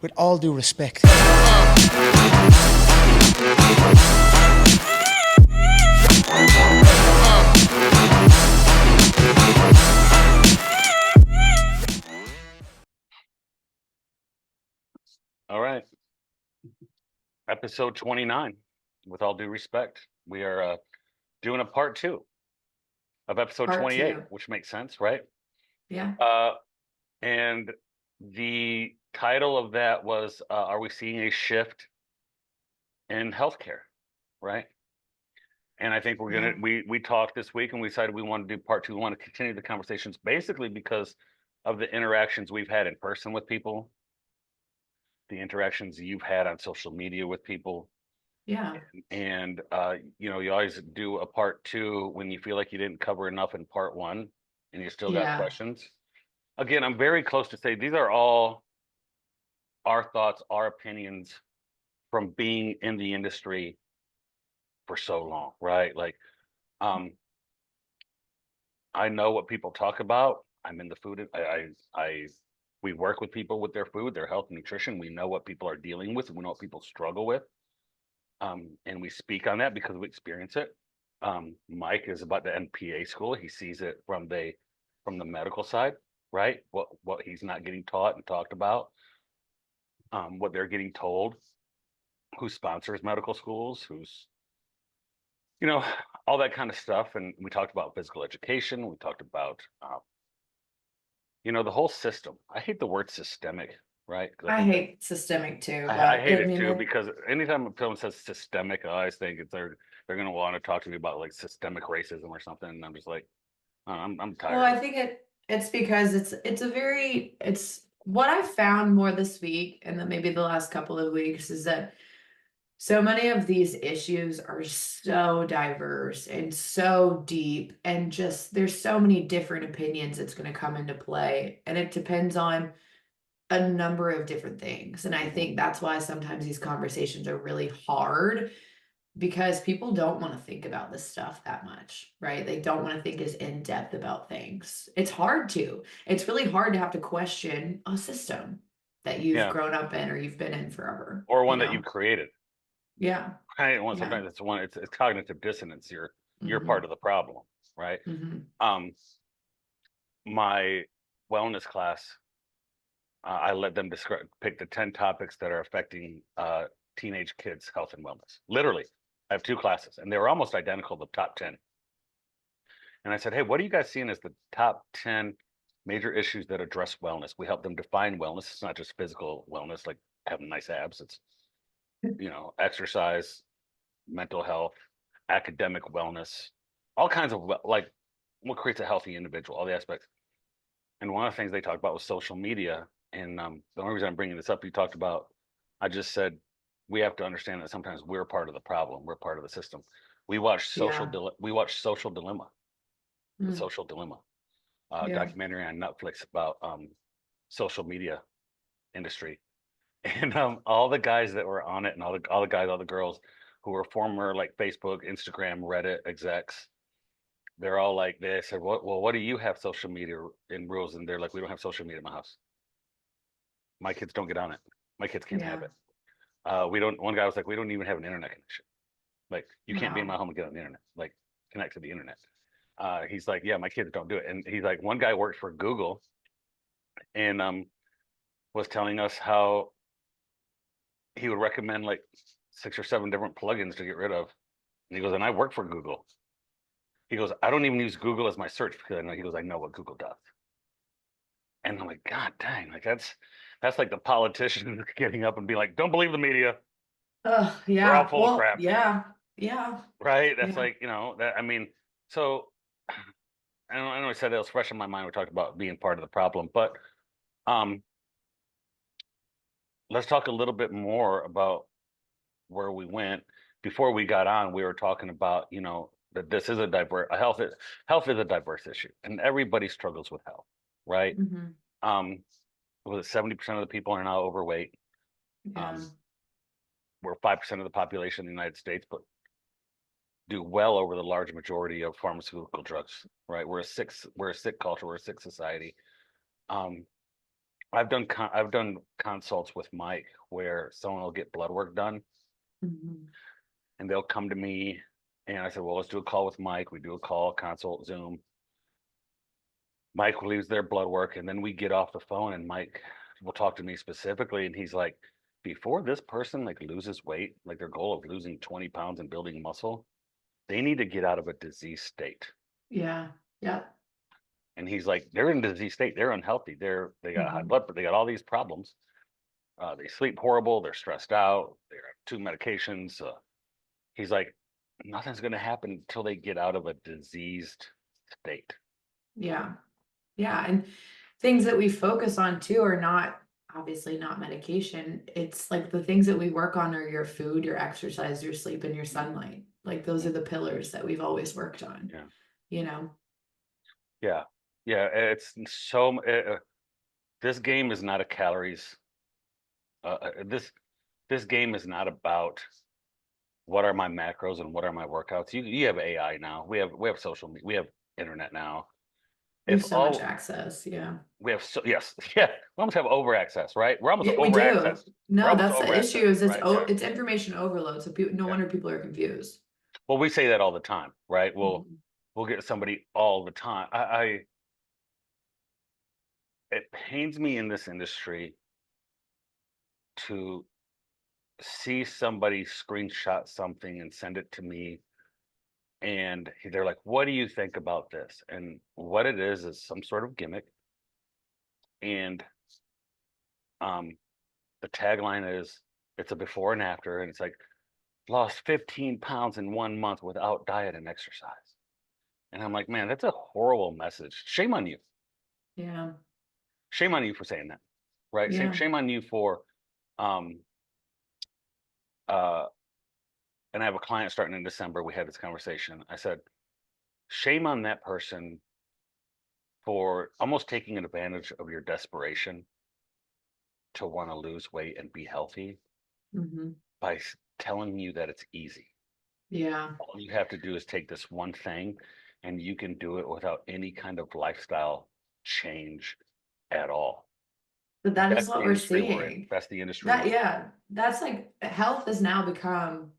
with all due respect. All right. Episode 29. With all due respect, we are doing a part two of episode Part 28, two. which makes sense, right? Yeah. And the title of that was Are we seeing a shift in healthcare? Right. And I think we're Yeah. gonna we talked this week and we decided we want to do part two. We want to continue the conversations basically because of the interactions we've had in person with people, the interactions you've had on social media with people. Yeah. And you know, you always do a part two when you feel like you didn't cover enough in part one and you still got Yeah. questions. Again, I'm very close to say these are all our thoughts, our opinions from being in the industry for so long, right? Like, um, I know what people talk about. I'm in the food. We work with people with their food, their health and nutrition. We know what people are dealing with. We know what people struggle with. And we speak on that because we experience it. Mike is about the NPA school. He sees it from the medical side, right? What he's not getting taught and talked about, what they're getting told, who sponsors medical schools, who's you know all that kind of stuff. And we talked about physical education. We talked about the whole system. I hate the word systemic, right? Because I I think that hate systemic too, I but hate I it mean, too because anytime someone says systemic, I always think they're going to want to talk to me about like systemic racism or something. And I'm just like, oh, I'm well, tired I of. think it's because it's what I've found more this week and then maybe the last couple of weeks is that so many of these issues are so diverse and so deep and just there's so many different opinions that's going to come into play and it depends on a number of different things. And I Mhm. think that's why sometimes these conversations are really hard because people don't want to think about this stuff that much, right? They don't want to think as in depth about things. It's hard to. It's really hard to have to question a system that you've Yeah, grown up in or you've been in forever, or you one that you know? created, Yeah. right? One Yeah. sometimes it's cognitive dissonance. You're part Hmm. of the problem, right? Hmm. Um, my wellness class, I let them pick the 10 topics that are affecting teenage kids' health and wellness. Literally, I have two classes, and they were almost identical, the top 10. And I said, hey, what are you guys seeing as the top 10 major issues that address wellness? We help them define wellness. It's not just physical wellness, like having nice abs. It's, exercise, mental health, academic wellness, all kinds of like what creates a healthy individual, all the aspects. And one of the things they talked about was social media. And the only reason I'm bringing this up, you talked about, I just said, we have to understand that sometimes we're part of the problem. We're part of the system. Yeah. We watch Social Dilemma, the Mm. Social Dilemma, Yeah. documentary on Netflix about social media industry. And all the guys that were on it and all the guys, all the girls who were former like Facebook, Instagram, Reddit execs, they're all like they said, what do you have social media in rules? And they're like, we don't have social media in my house. My kids don't get on it. My kids can't have Yeah. it. We don't. One guy was like, we don't even have an internet connection. Like, you can't be in Wow. my home and get on the internet. Like, connect to the internet. He's like, yeah, my kids don't do it. And he's like, one guy worked for Google and was telling us how he would recommend like 6 or 7 different plugins to get rid of. And he goes, and I work for Google. He goes, I don't even use Google as my search because I know. He goes, I know what Google does. And I'm like, God dang, like that's like the politician getting up and being like, don't believe the media. Oh, They're all yeah. full of Well, crap. yeah. Yeah. Right? That's Yeah. like, that I mean, so I know I said that was fresh in my mind. We talked about being part of the problem, but um let's talk a little bit more about where we went. Before we got on, we were talking about, that this is a diverse health is a diverse issue and everybody struggles with health, right? Hmm. Um, was it 70% of the people are now overweight? Yeah. Um, we're 5% of the population in the United States, but do well over the large majority of pharmaceutical drugs, right? We're a sick culture, we're a sick society. Um, I've done consults with Mike where someone will get blood work done Mhm. and they'll come to me and I said, well, let's do a call with Mike. We do a call, consult, Zoom. Mike leaves their blood work and then we get off the phone and Mike will talk to me specifically and he's like, before this person like loses weight, like their goal of losing 20 pounds and building muscle, they need to get out of a disease state. Yeah. Yeah. And he's like, they're in a disease state, they're unhealthy, they got high Mhm. blood, but they got all these problems. They sleep horrible, they're stressed out, they're on two medications. He's like, nothing's going to happen until they get out of a diseased state. Yeah. Yeah. And things that we focus on too are not obviously not medication. It's like the things that we work on are your food, your exercise, your sleep, and your sunlight. Like those are the pillars that we've always worked on, Yeah, you know? yeah, yeah. It's so. This game is not a calories. This game is not about what are my macros and what are my workouts. You have AI now. We have social media. We have internet now. We have If so much all access. Yeah. we have, so yes, yeah, we almost have over access, right? We're almost Yeah, we over do. access. We're No, almost that's the over issue access, is right? Yeah, it's information overload. So people, no yeah. wonder people are confused. Well, we say that all the time, right? Mhm. We'll get somebody all the time. It pains me in this industry to see somebody screenshot something and send it to me and they're like, what do you think about this? And what it is some sort of gimmick. And um the tagline is it's a before and after, and it's like lost 15 pounds in 1 month without diet and exercise. And I'm like, man, that's a horrible message. Shame on you. Yeah. Shame on you for saying that. Right? Yeah. Shame on you for um uh and I have a client starting in December. We had this conversation. I said, shame on that person for almost taking advantage of your desperation to want to lose weight and be healthy Hmm. by telling you that it's easy. Yeah. All you have to do is take this one thing and you can do it without any kind of lifestyle change at all. But that is That's what the we're industry we're in. seeing. That's the industry That, we're in. yeah, that's like health has now become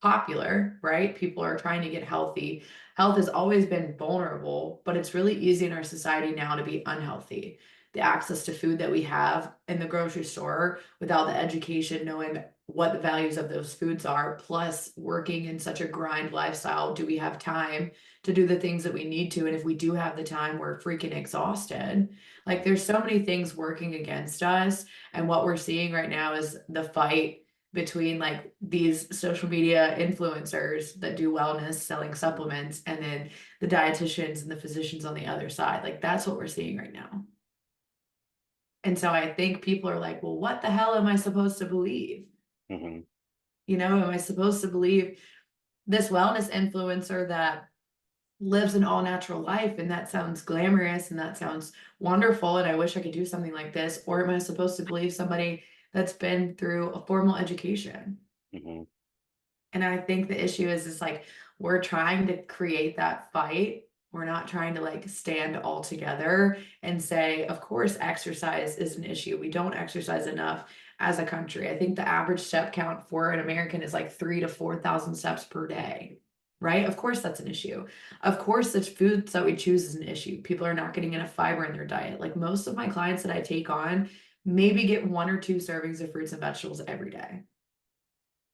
popular, right? People are trying to get healthy. Health has always been vulnerable, but it's really easy in our society now to be unhealthy. The access to food that we have in the grocery store without the education, knowing what the values of those foods are, plus working in such a grind lifestyle, do we have time to do the things that we need to? And if we do have the time, we're freaking exhausted. Like there's so many things working against us. And what we're seeing right now is the fight between like these social media influencers that do wellness selling supplements and then the dietitians and the physicians on the other side. Like that's what we're seeing right now. And so I think people are like, well, what the hell am I supposed to believe? Hmm. You know, am I supposed to believe this wellness influencer that lives an all natural life and that sounds glamorous and that sounds wonderful and I wish I could do something like this? Or am I supposed to believe somebody that's been through a formal education? Hmm. And I think the issue is like we're trying to create that fight. We're not trying to like stand all together and say, of course, exercise is an issue. We don't exercise enough as a country. I think the average step count for an American is like 3 to 4 thousand steps per day, right? Of course, that's an issue. Of course, the foods that we choose is an issue. People are not getting enough fiber in their diet. Like most of my clients that I take on maybe get 1 or 2 servings of fruits and vegetables every day.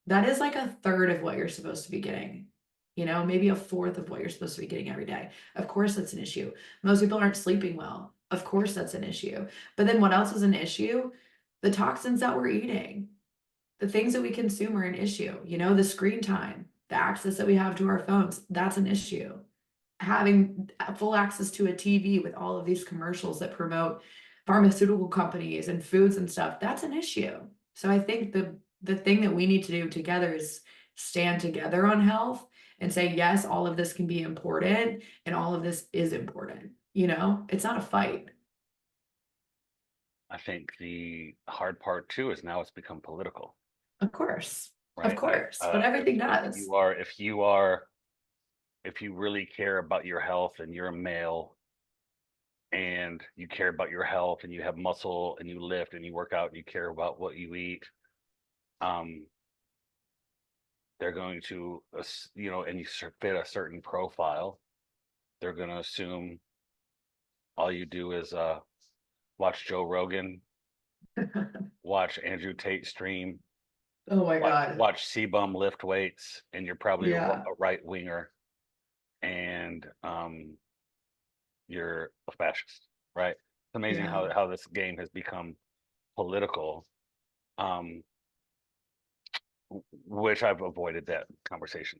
That is like a third of what you're supposed to be getting. You know, maybe a fourth of what you're supposed to be getting every day. Of course, that's an issue. Most people aren't sleeping well. Of course, that's an issue. But then what else is an issue? The toxins that we're eating, the things that we consume are an issue. You know, the screen time, the access that we have to our phones, that's an issue. Having full access to a TV with all of these commercials that promote pharmaceutical companies and foods and stuff, that's an issue. So I think the thing that we need to do together is stand together on health and say, yes, all of this can be important and all of this is important. You know, it's not a fight. I think the hard part too is now it's become political, Of right? course, but everything does. If you really care about your health and you're a male and you care about your health and you have muscle and you lift and you work out and you care about what you eat, um, they're going to, and you fit a certain profile, they're going to assume all you do is watch Joe Rogan, watch Andrew Tate stream, Oh my God. watch C-Bum lift weights, and you're probably a Yeah. right winger, and you're a fascist, right? It's amazing Yeah. how this game has become political, um, which I've avoided that conversation.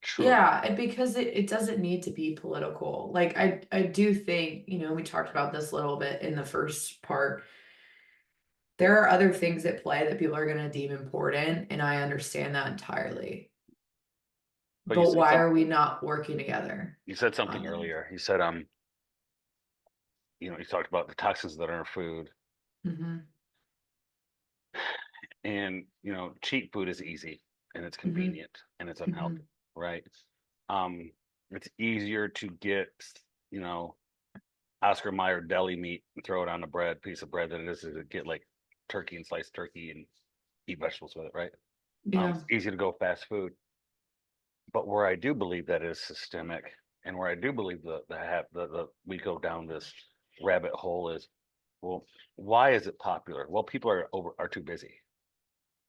Truly. Yeah, and because it doesn't need to be political. Like I do think, we talked about this a little bit in the first part. There are other things at play that people are going to deem important, and I understand that entirely. But you But said why some are we not working together you said on something them? earlier. You said you talked about the toxins that are in our food, Hmm. and cheap food is easy and it's Hmm. convenient and it's Hmm. unhealthy, right? Um, it's easier to get, you know, Oscar Mayer deli meat and throw it on a piece of bread, than it is to get like turkey and sliced turkey and eat vegetables with it, right? Yeah. It's easy to go fast food, but where I do believe that is systemic, and where I do believe the we go down this rabbit hole is, well, why is it popular? Well, people are too busy,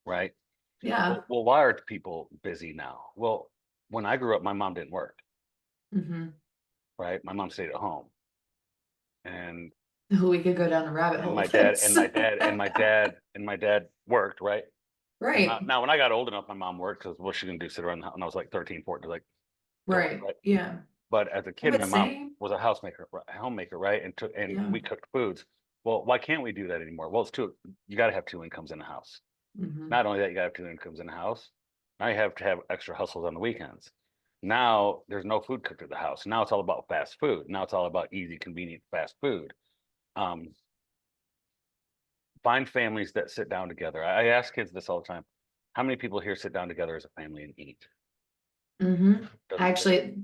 right? Yeah. Well, why are people busy now? Well, when I grew up, my mom didn't work, Hmm. right? My mom stayed at home, and We could go down the rabbit hole my of dad this. and my dad worked, right? Now, Right. now when I got old enough, my mom worked because what's she gonna do? Sit around when I was like 13, 14, like don't work, Right. right? Yeah. But as a kid, But my mom same. was a homemaker, right? And Yeah. we cooked foods. Well, why can't we do that anymore? Well, you got to have two incomes in the house. Hmm. Not only that, you got to have two incomes in the house. Now you have to have extra hustles on the weekends. Now there's no food cooked at the house. Now it's all about fast food. Now it's all about easy, convenient fast food. Um, find families that sit down together. I ask kids this all the time. How many people here sit down together as a family and eat? Hmm. Doesn't Actually,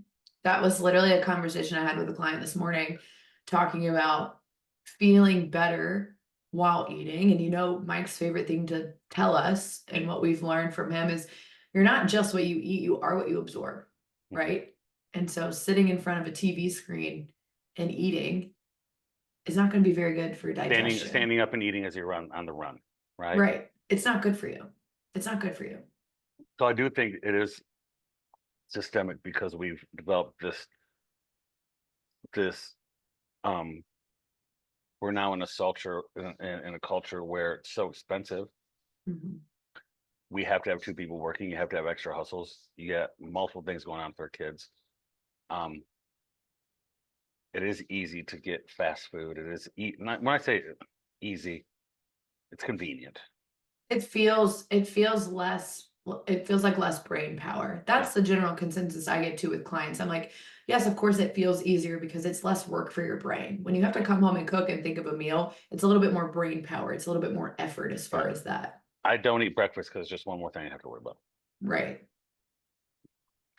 that was literally a conversation I had with a client this morning, talking about feeling better while eating. And Mike's favorite thing to tell us, and what we've learned from him, is you're not just what you eat, you are what you absorb, Mhm. right? And so sitting in front of a TV screen and eating is not going to be very good for digestion. Standing up and eating as you run on the run, right? Right. It's not good for you. It's not good for you. So I do think it is systemic because we've developed this um we're now in a culture in a culture where it's so expensive. Mhm. We have to have two people working. You have to have extra hustles. You got multiple things going on for kids. Um, it is easy to get fast food. It is when I say easy, it's convenient. It feels like less brain power. Yeah, That's the general consensus I get to with clients. I'm like, yes, of course it feels easier because it's less work for your brain. When you have to come home and cook and think of a meal, it's a little bit more brain power. It's a little bit more effort as yeah. far as that. I don't eat breakfast because it's just one more thing I have to worry about. Right.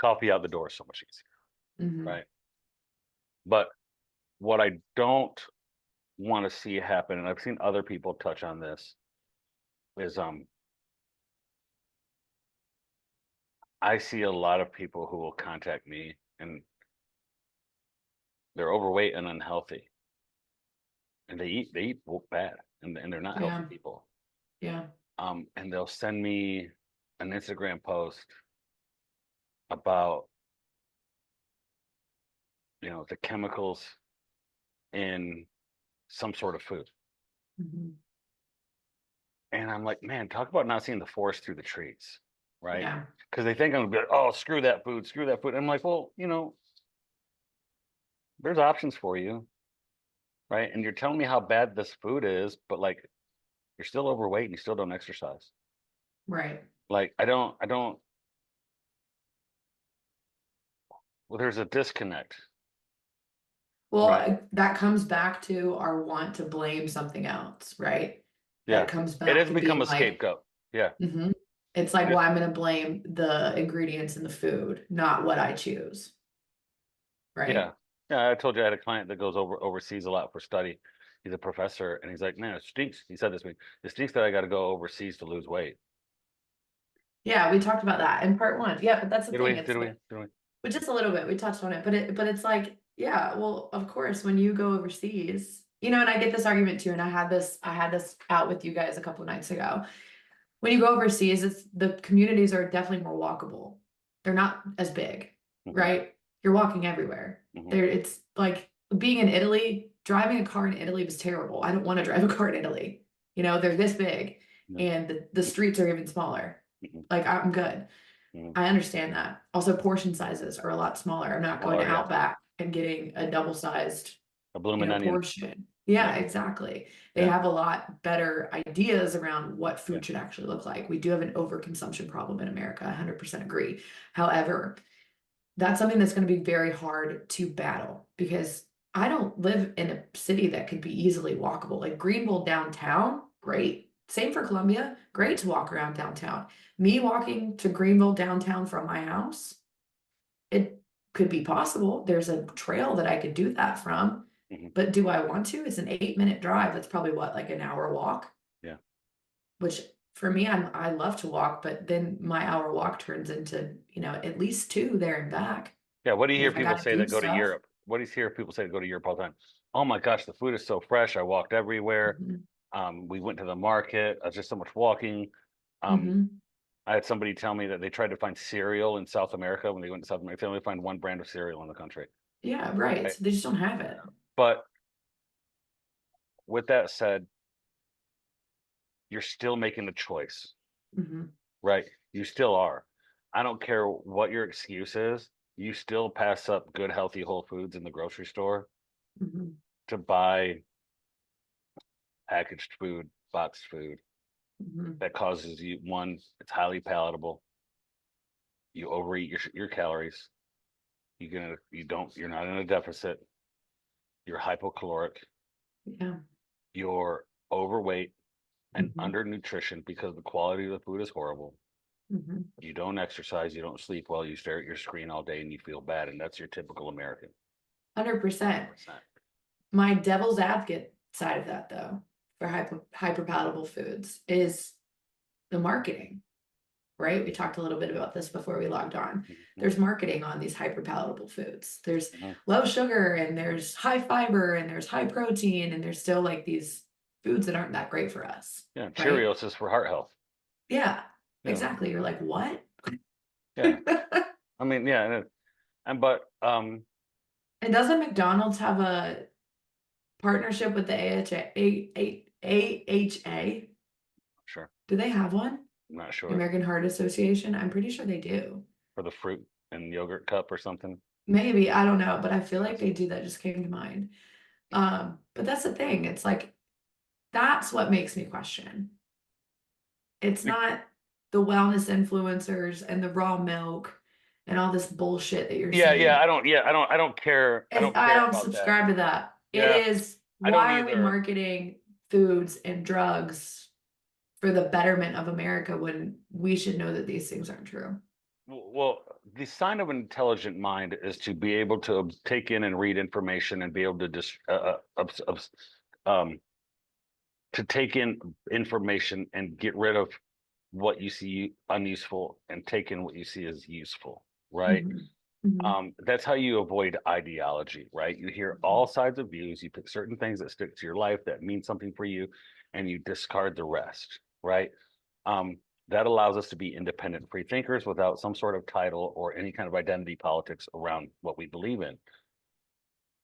Coffee out the door is so much easier, Hmm. right? But what I don't want to see happen, and I've seen other people touch on this, is I see a lot of people who will contact me and they're overweight and unhealthy, and they eat bad, and they're not healthy Yeah. people. Yeah. And they'll send me an Instagram post about the chemicals in some sort of food, Hmm. and I'm like, man, talk about not seeing the forest through the trees, right? Yeah. Because they think I'm gonna be like, oh, screw that food. And I'm like, well, there's options for you, right? And you're telling me how bad this food is, but like you're still overweight and you still don't exercise. Right. Like I don't. Well, there's a disconnect, Well, right? that comes back to our want to blame something else, right? Yeah, That comes it back has to become being a like, scapegoat. Yeah, It's like, it well, is. I'm going to blame the ingredients in the food, not what I choose, Yeah, right? Yeah, I told you I had a client that goes overseas a lot for study. He's a professor, and he's like, "Man, it stinks." He said this to me, "It stinks that I got to go overseas to lose weight." Yeah, we talked about that in part one. Yeah, but that's the Did thing. we? Did we? Did we? But just a little bit. We touched on it, but it's like, yeah, well, of course, when you go overseas, and I get this argument too, and I had this out with you guys a couple of nights ago. When you go overseas, the communities are definitely more walkable. They're not as big, Hmm. right? You're walking everywhere. Hmm. It's like being in Italy, driving a car in Italy was terrible. I don't want to drive a car in Italy. They're this big Yeah. and the streets are even smaller. Hmm. Like I'm good. Hmm. I understand that. Also, portion sizes are a lot smaller. I'm not going Oh to yeah, Outback and getting a double-sized, a blooming onion. portion. Yeah, Yeah, exactly. They yeah, have a lot better ideas around what yeah. food should actually look like. We do have an overconsumption problem in America. I 100% agree. However, that's something that's going to be very hard to battle because I don't live in a city that could be easily walkable. Like Greenville downtown, great. Same for Columbia, great to walk around downtown. Me walking to Greenville downtown from my house, it could be possible. There's a trail that I could do that from, Hmm. but do I want to? It's an 8-minute drive. That's probably what, like an hour walk, Yeah, which for me, I love to walk, but then my hour walk turns into, at least two there and back. yeah. What do you And hear if I people got to say do that go to stuff, Europe? What do you hear people say to go to Europe all the time? Oh my gosh, the food is so fresh. I walked everywhere. mhm, We went to the market. Just so much walking. Um, mhm. I had somebody tell me that they tried to find cereal in South America when they went to South America. They only find one brand of cereal in the country. Yeah, right. Right? So they just don't have it. But with that said, you're still making a choice, Hmm. right? You still are. I don't care what your excuse is. You still pass up good, healthy Whole Foods in the grocery store Hmm. to buy packaged food, boxed food Hmm. that causes you one, it's highly palatable. You overeat your calories. You're not in a deficit. You're hypocaloric. Yeah. You're overweight and Hmm. undernutrition because the quality of the food is horrible. Hmm. You don't exercise, you don't sleep well, you stare at your screen all day and you feel bad. And that's your typical American. 100%. 100%. My devil's advocate side of that, though, for hyper palatable foods is the marketing, right? We talked a little bit about this before we logged on. Mhm. There's marketing on these hyper palatable foods. There's Mhm. low sugar and there's high fiber and there's high protein and there's still like these foods that aren't that great for us, Yeah, right? Cheerios is for heart health. Yeah, Yeah, exactly. You're like, what? yeah. I mean, yeah, and but And doesn't McDonald's have a partnership with the AHA? sure. Do they have one? I'm not The sure. American Heart Association? I'm pretty sure they do. For the fruit and yogurt cup or something. Maybe, I don't know, but I feel like Yes. they do. That just came to mind. But that's the thing. It's like that's what makes me question. It's not the wellness influencers and the raw milk and all this bullshit that you're Yeah, yeah. seeing. I don't care. I don't I care don't about that. subscribe to that. It Yeah, is I don't why are we either. marketing foods and drugs for the betterment of America when we should know that these things aren't true? Well, the sign of an intelligent mind is to be able to take in and read information and be able to just um to take in information and get rid of what you see unuseful and take in what you see as useful, right? Hmm. Hmm. That's how you avoid ideology, right? You hear all sides of views, you pick certain things that stick to your life that mean something for you, and you discard the rest, right? Um, that allows us to be independent free thinkers without some sort of title or any kind of identity politics around what we believe in.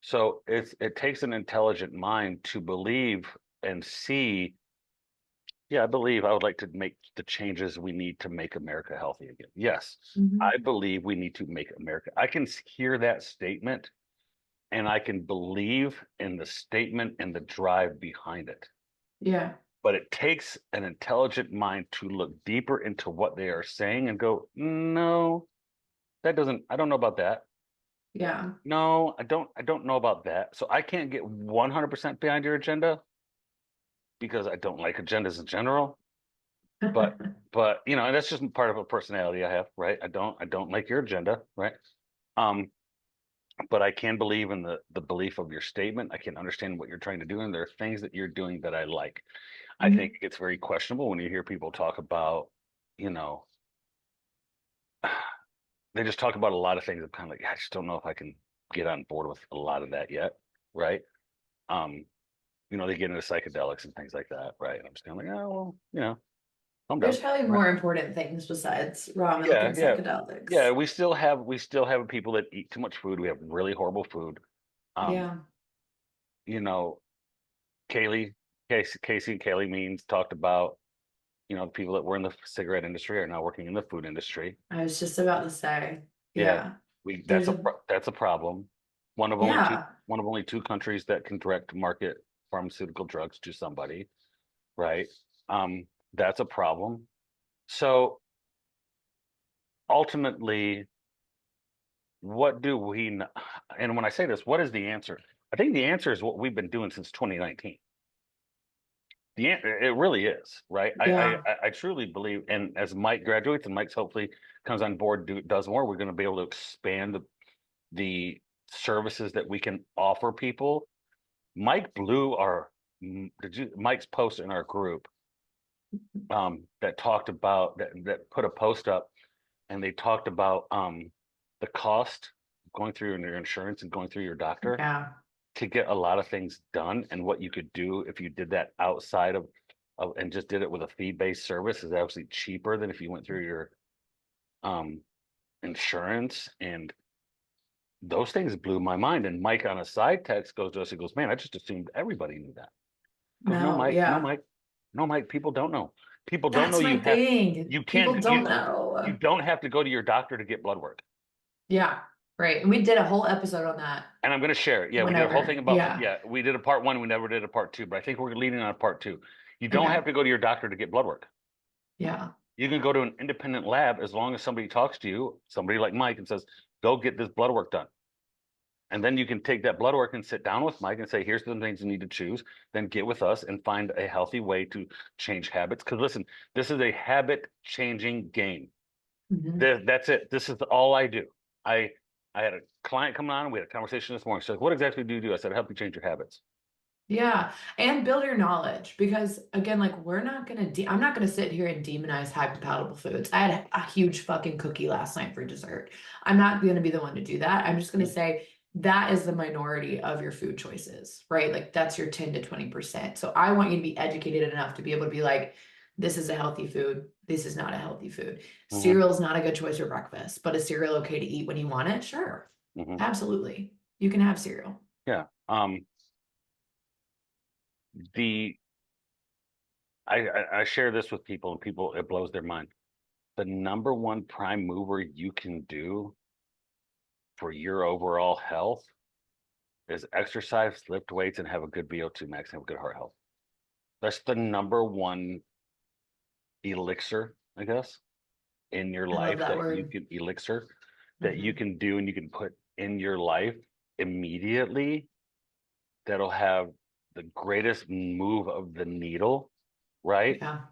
So it takes an intelligent mind to believe and see, yeah, I believe I would like to make the changes we need to make America healthy again. Yes, Hmm. I believe we need to make America. I can hear that statement and I can believe in the statement and the drive behind it. Yeah, But it takes an intelligent mind to look deeper into what they are saying and go, no, I don't know about that. yeah. No, I don't know about that. So I can't get 100% behind your agenda because I don't like agendas in general. But, and that's just part of a personality I have, right? I don't like your agenda, right? Um, but I can believe in the belief of your statement. I can understand what you're trying to do, and there are things that you're doing that I like. I think Mhm. it's very questionable when you hear people talk about, you know, they just talk about a lot of things. I'm kind of like, I just don't know if I can get on board with a lot of that yet, right? Um, they get into psychedelics and things like that, right? And I'm just kind of like, oh, well, calm down, There's probably right? more important things besides raw milk Yeah, and yeah, yeah. psychedelics. We still have people that eat too much food. We have really horrible food. Um, Yeah. you know, Kaylee, Casey and Kaylee Means talked about, the people that were in the cigarette industry are now working in the food industry. I was just about to say, Yeah, yeah. we There's a that's a problem. One of only two yeah. one of only two countries that can direct market pharmaceutical drugs to somebody, right? That's a problem. So ultimately, what do we kn- and when I say this, what is the answer? I think the answer is what we've been doing since 2019. It really is, right? Yeah. I truly believe, and as Mike graduates and Mike's hopefully comes on board, does more, we're going to be able to expand the services that we can offer people. Mike blew Mike's post in our group that talked about that put a post up, and they talked about the cost of going through your insurance and going through your doctor Yeah. to get a lot of things done, and what you could do if you did that outside of and just did it with a fee-based service is actually cheaper than if you went through your um insurance. And those things blew my mind. And Mike on a side text goes to us, he goes, man, I just assumed everybody knew that. Goes, no, No, Mike, no, yeah. Mike, no, Mike, people don't know. People don't know That's my thing. you People can't don't you know. don't have to go to your doctor to get blood work. Yeah. Right. And we did a whole episode on that And I'm going to share it. Yeah, we did a whole thing whenever. about, Yeah. yeah, we did a part one. We never did a part two, but I think we're leading on a part two. You don't Okay. have to go to your doctor to get blood work. Yeah. You can go to an independent lab as long as somebody talks to you, somebody like Mike, and says, go get this blood work done. And then you can take that blood work and sit down with Mike and say, here's the things you need to choose. Then get with us and find a healthy way to change habits. Because listen, this is a habit changing game. Mhm. That's it. This is all I do. I I had a client come on and we had a conversation this morning. She's like, what exactly do you do? I said, I help you change your habits. Yeah, and build your knowledge because again, like I'm not gonna sit here and demonize high palatable foods. I had a huge fucking cookie last night for dessert. I'm not gonna be the one to do that. I'm just gonna say that is the minority of your food choices, right? Like that's your 10 to 20%. So I want you to be educated enough to be able to be like, this is a healthy food. This is not a healthy food. Hmm. Cereal is not a good choice for breakfast, but is cereal okay to eat when you want it? Sure. Hmm. Absolutely. You can have cereal. Yeah. The I share this with people and people, it blows their mind. The number one prime mover you can do for your overall health is exercise, lift weights, and have a good VO2 max and have good heart health. That's the number one elixir, I guess, in your I love life that that you word. can elixir that you Mhm. can do and you can put in your life immediately that'll have the greatest move of the needle, right? Yeah.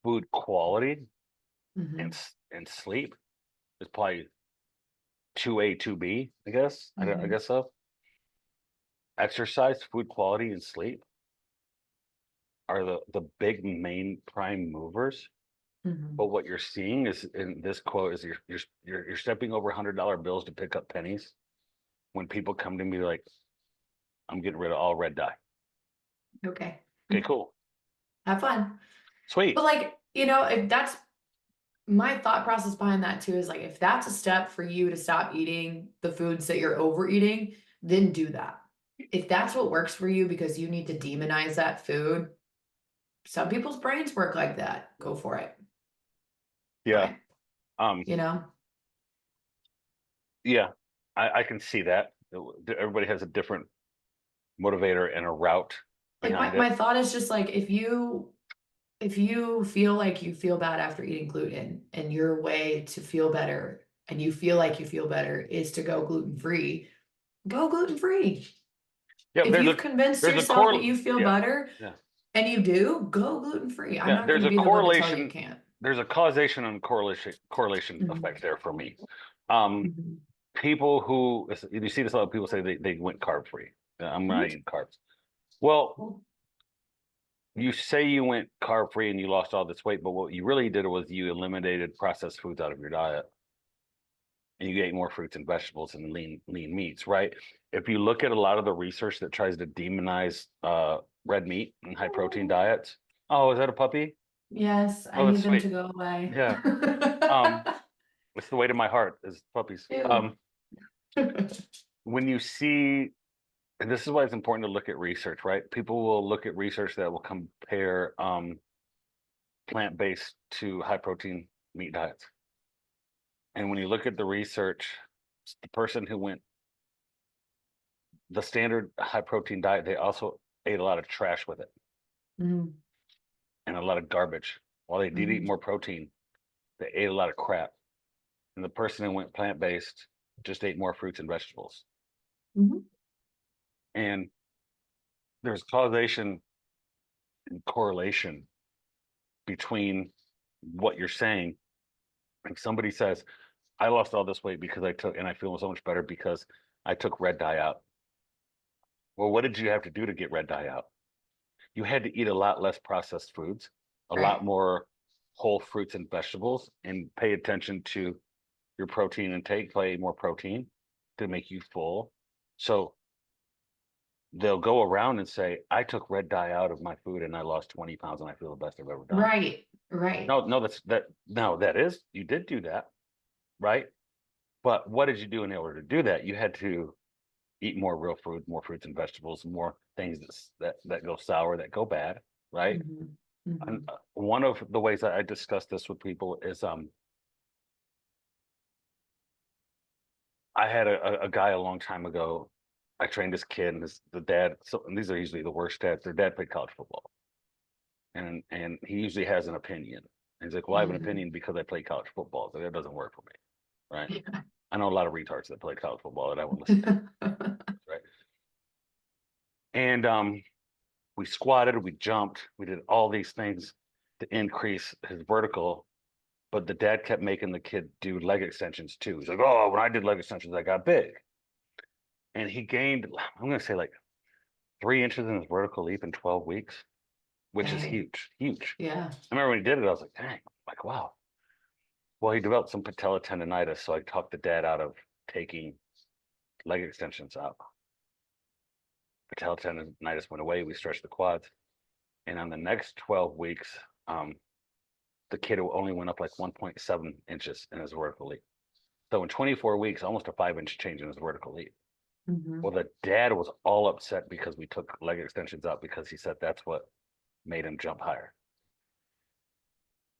Food quality Mhm. and sleep is probably 2A, 2B, I guess. I Mhm. guess so. Exercise, food quality, and sleep are the big main prime movers. But Mhm. what you're seeing is in this quote is you're stepping over $100 bills to pick up pennies when people come to me like, I'm getting rid of all red dye. Okay. Okay, cool. Have fun. But Sweet. like, if that's my thought process behind that too is like if that's a step for you to stop eating the foods that you're overeating, then do that. If that's what works for you because you need to demonize that food, some people's brains work like that. Go for it. Yeah. Fine. Um, You know? yeah, I can see that. Everybody has a different motivator and a route Like behind my it. thought is just like if you feel like you feel bad after eating gluten and your way to feel better and you feel like you feel better is to go gluten free. Yeah, If you've convinced there's a yourself that core you feel yeah, better yeah. and you do, go gluten free. I'm Yeah, not going there's to a be the one to tell you can't. there's a causation and correlation effect Mhm. there for me. Um, Mhm. people who you see this a lot of people say they went carb free. I'm not Mhm. eating carbs. Well, you say you went carb free and you lost all this weight, but what you really did was you eliminated processed foods out of your diet and you ate more fruits and vegetables and lean meats, right? If you look at a lot of the research that tries to demonize red meat and high protein diets. Oh, is that a puppy? Yes, I Oh, that's need them sweet. to go away. Yeah. Um, it's the weight of my heart is puppies. Ew. When you see, and this is why it's important to look at research, right? People will look at research that will compare plant-based to high protein meat diets. And when you look at the research, the person who went the standard high protein diet, they also ate a lot of trash with it Mm, and a lot of garbage. While they did eat mhm, more protein, they ate a lot of crap. And the person who went plant-based just ate more fruits and vegetables. mhm. And there's causation and correlation between what you're saying. Like somebody says, I lost all this weight because I took, and I feel so much better because I took red dye out. Well, what did you have to do to get red dye out? You had to eat a lot less processed foods, a lot Right. more whole fruits and vegetables, and pay attention to your protein intake, play more protein to make you full. So they'll go around and say, I took red dye out of my food and I lost 20 pounds and I feel the best I've ever done. Right. Right. No, no, that is, you did do that, right? But what did you do in order to do that? You had to eat more real food, more fruits and vegetables, more things that go sour, that go bad, right? Mhm, And mhm. one of the ways that I discuss this with people is I had a guy a long time ago. I trained this kid and the dad. So and these are usually the worst dads. Their dad played college football, and he usually has an opinion. And he's like, "Well, I have an Mhm. opinion because I play college football." So that doesn't work for me, right? Yeah. I know a lot of retards that play college football that I won't listen to, right? And we squatted, we jumped, we did all these things to increase his vertical. But the dad kept making the kid do leg extensions too. He's like, "Oh, when I did leg extensions, I got big." And he gained, I'm going to say like 3 inches in his vertical leap in 12 weeks, which is Dang. huge, huge. Yeah. I remember when he did it, I was like, dang, like, wow. Well, he developed some patella tendonitis. So I talked the dad out of taking leg extensions out. Patella tendonitis went away. We stretched the quads. And on the next 12 weeks, the kid only went up like 1.7 inches in his vertical leap. So in 24 weeks, almost a 5 inch change in his vertical leap. Mhm. Well, the dad was all upset because we took leg extensions out because he said that's what made him jump higher.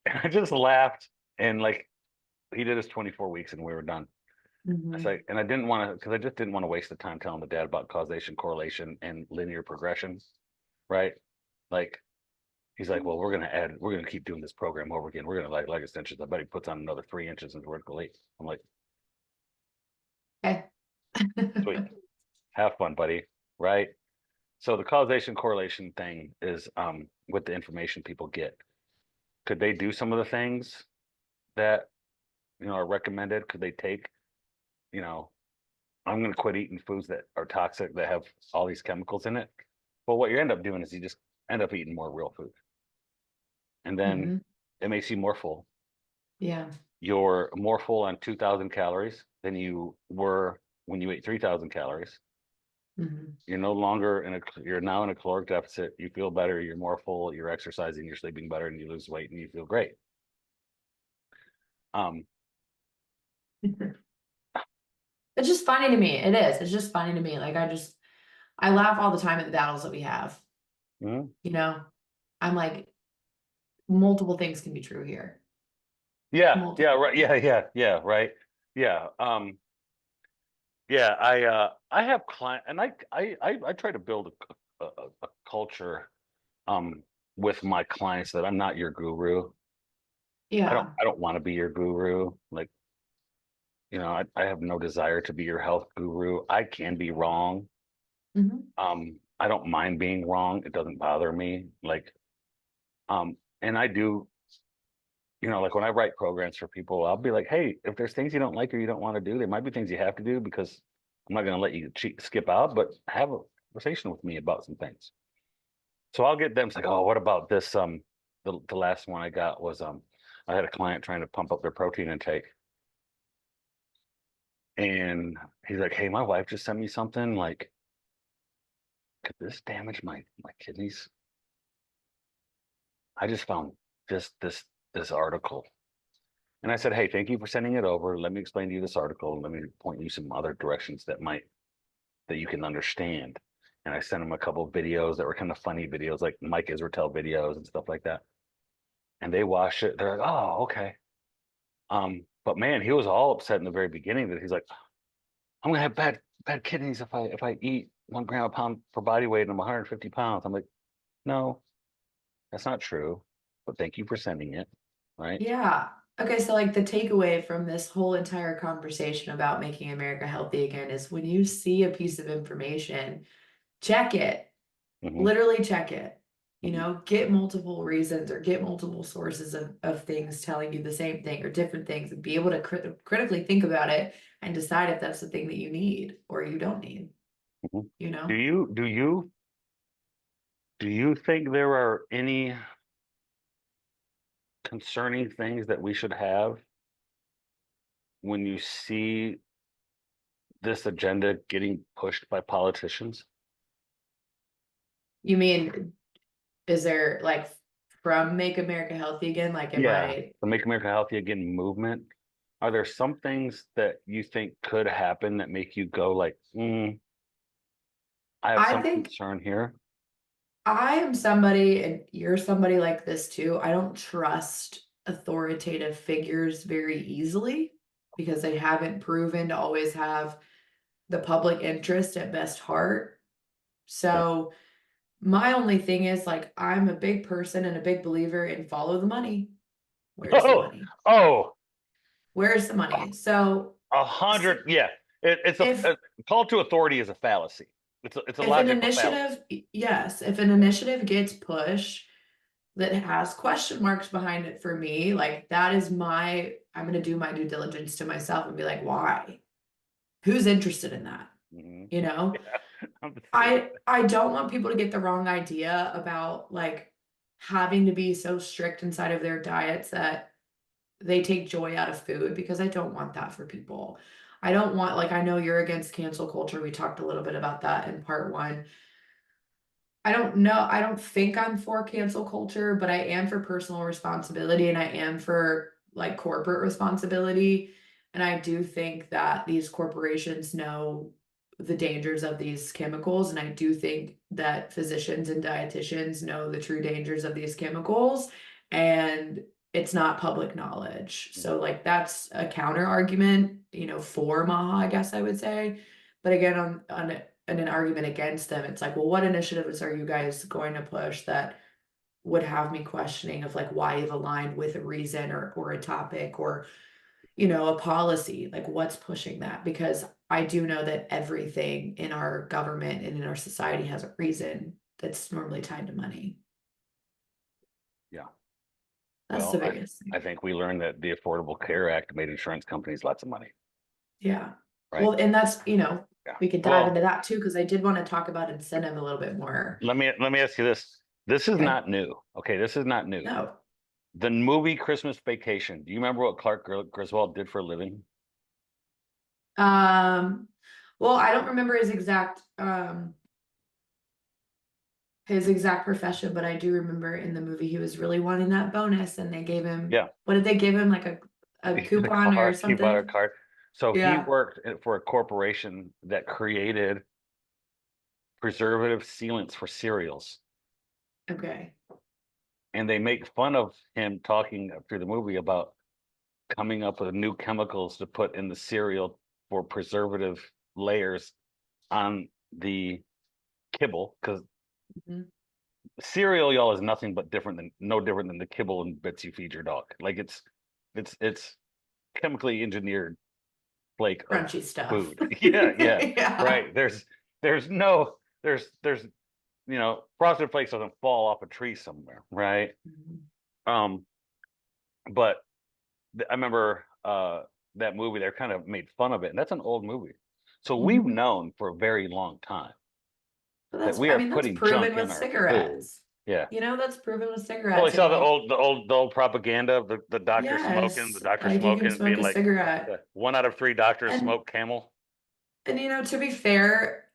And I just laughed and like he did his 24 weeks and we were done. I Mhm. say, and I didn't want to because I just didn't want to waste the time telling the dad about causation, correlation, and linear progression, right? Like he's like, well, we're gonna keep doing this program over again. We're gonna like leg extensions. I bet he puts on another 3 inches in vertical leap. I'm like, Okay. sweet, have fun, buddy, right? So the causation correlation thing is with the information people get. Could they do some of the things that are recommended? Could they take, you know, I'm going to quit eating foods that are toxic that have all these chemicals in it. Well, what you end up doing is you just end up eating more real food, and then Mhm. it makes you more full. Yeah. You're more full on 2,000 calories than you were when you ate 3,000 calories. Mhm. You're no longer you're now in a caloric deficit. You feel better. You're more full. You're exercising. You're sleeping better, and you lose weight, and you feel great. Um, It's just funny to me. It is. It's just funny to me. Like I laugh all the time at the battles that we have. mhm. You know, I'm like, multiple things can be true here. Yeah, yeah, Multiple right. things. Yeah, right. Yeah. Yeah, I have client and I try to build a culture um with my clients that I'm not your guru. Yeah. I don't want to be your guru. Like, I have no desire to be your health guru. I can be wrong. Hmm. I don't mind being wrong. It doesn't bother me. Like, and I do like when I write programs for people, I'll be like, hey, if there's things you don't like or you don't want to do, there might be things you have to do because I'm not going to let you skip out, but have a conversation with me about some things. So I'll get them. It's like, oh, what about this? The last one I got was I had a client trying to pump up their protein intake, and he's like, hey, my wife just sent me something. Like, could this damage my kidneys? I just found this article, and I said, hey, thank you for sending it over. Let me explain to you this article. Let me point you some other directions that you can understand. And I sent him a couple of videos that were kind of funny videos, like Mike Israetel videos and stuff like that. And they watched it. They're like, oh, okay. But man, he was all upset in the very beginning that he's like, I'm gonna have bad kidneys if I eat 1 gram a pound per body weight and I'm 150 pounds. I'm like, no, that's not true. But thank you for sending it. Right. Yeah. Okay, so like the takeaway from this whole entire conversation about making America healthy again is when you see a piece of information, check it. Hmm. Literally check it. Hmm. Get multiple reasons or get multiple sources of things telling you the same thing or different things and be able to critically think about it and decide if that's the thing that you need or you don't need, Hmm. you Do know? you do you do you think there are any concerning things that we should have when you see this agenda getting pushed by politicians? You mean, is there like from Make America Healthy Again? Like, am Yeah, I, the Make America Healthy Again movement. Are there some things that you think could happen that make you go like, I have I some think concern here? I am somebody, and you're somebody like this too. I don't trust authoritative figures very easily because they haven't proven to always have the public interest at best heart. Okay. So my only thing is like I'm a big person and a big believer in follow the money. Where's the Oh, money? oh, Where's the money? So 100. Yeah, it's if a call to authority is a fallacy. It's a if an logical fallacy. initiative, yes, if an Yeah. initiative gets pushed that has question marks behind it for me, like that is I'm going to do my due diligence to myself and be like, why? Who's interested in that? Hmm. You know, Yeah, I'm the same. I don't want people to get the wrong idea about like having to be so strict inside of their diets that they take joy out of food because I don't want that for people. I don't want, like, I know you're against cancel culture. We talked a little bit about that in part one. I don't know. I don't think I'm for cancel culture, but I am for personal responsibility and I am for like corporate responsibility. And I do think that these corporations know the dangers of these chemicals. And I do think that physicians and dietitians know the true dangers of these chemicals. And it's not public knowledge. So, Mhm. like, that's a counter argument, for Maha, I guess I would say. But again, on an argument against them, it's like, well, what initiatives are you guys going to push that would have me questioning of like why you've aligned with a reason or a topic or a policy? Like what's pushing that? Because I do know that everything in our government and in our society has a reason that's normally tied to money. Yeah. That's the Well, biggest I thing. think we learned that the Affordable Care Act made insurance companies lots of money, Yeah. right? Well, and that's, Yeah. we could dive into Well, that too, because I did want to talk about incentive a little bit more. let me ask you this. This is Okay. not new. Okay, this is not new. No. The movie Christmas Vacation. Do you remember what Clark Griswold did for a living? Um, well, I don't remember his exact profession, but I do remember in the movie he was really wanting that bonus and they gave him, Yeah, what did they give him? Like a the coupon or car. He bought a something? car. So he Yeah. worked for a corporation that created preservative sealants for cereals, Okay. and they make fun of him talking through the movie about coming up with new chemicals to put in the cereal for preservative layers on the kibble because Mhm. cereal, y'all, is nothing but no different than the kibble and bits you feed your dog. Like it's chemically engineered flake of Crunchy stuff. food. Yeah, yeah, Yeah. right. There's no there's Frosted Flakes doesn't fall off a tree somewhere, right? Mhm. Um, But I remember that movie. They kind of made fun of it, and that's an old movie. So we've Mhm. known for a very long time But that that's, we I are mean, that's putting proven junk with in our food. cigarettes. Yeah. You know, that's proven with Well, I cigarettes. I saw mean, the you, old propaganda of the yes, doctor like you can smoking, and smoke being a like, cigarette. 1 out of 3 doctors And smoke Camel. to be fair,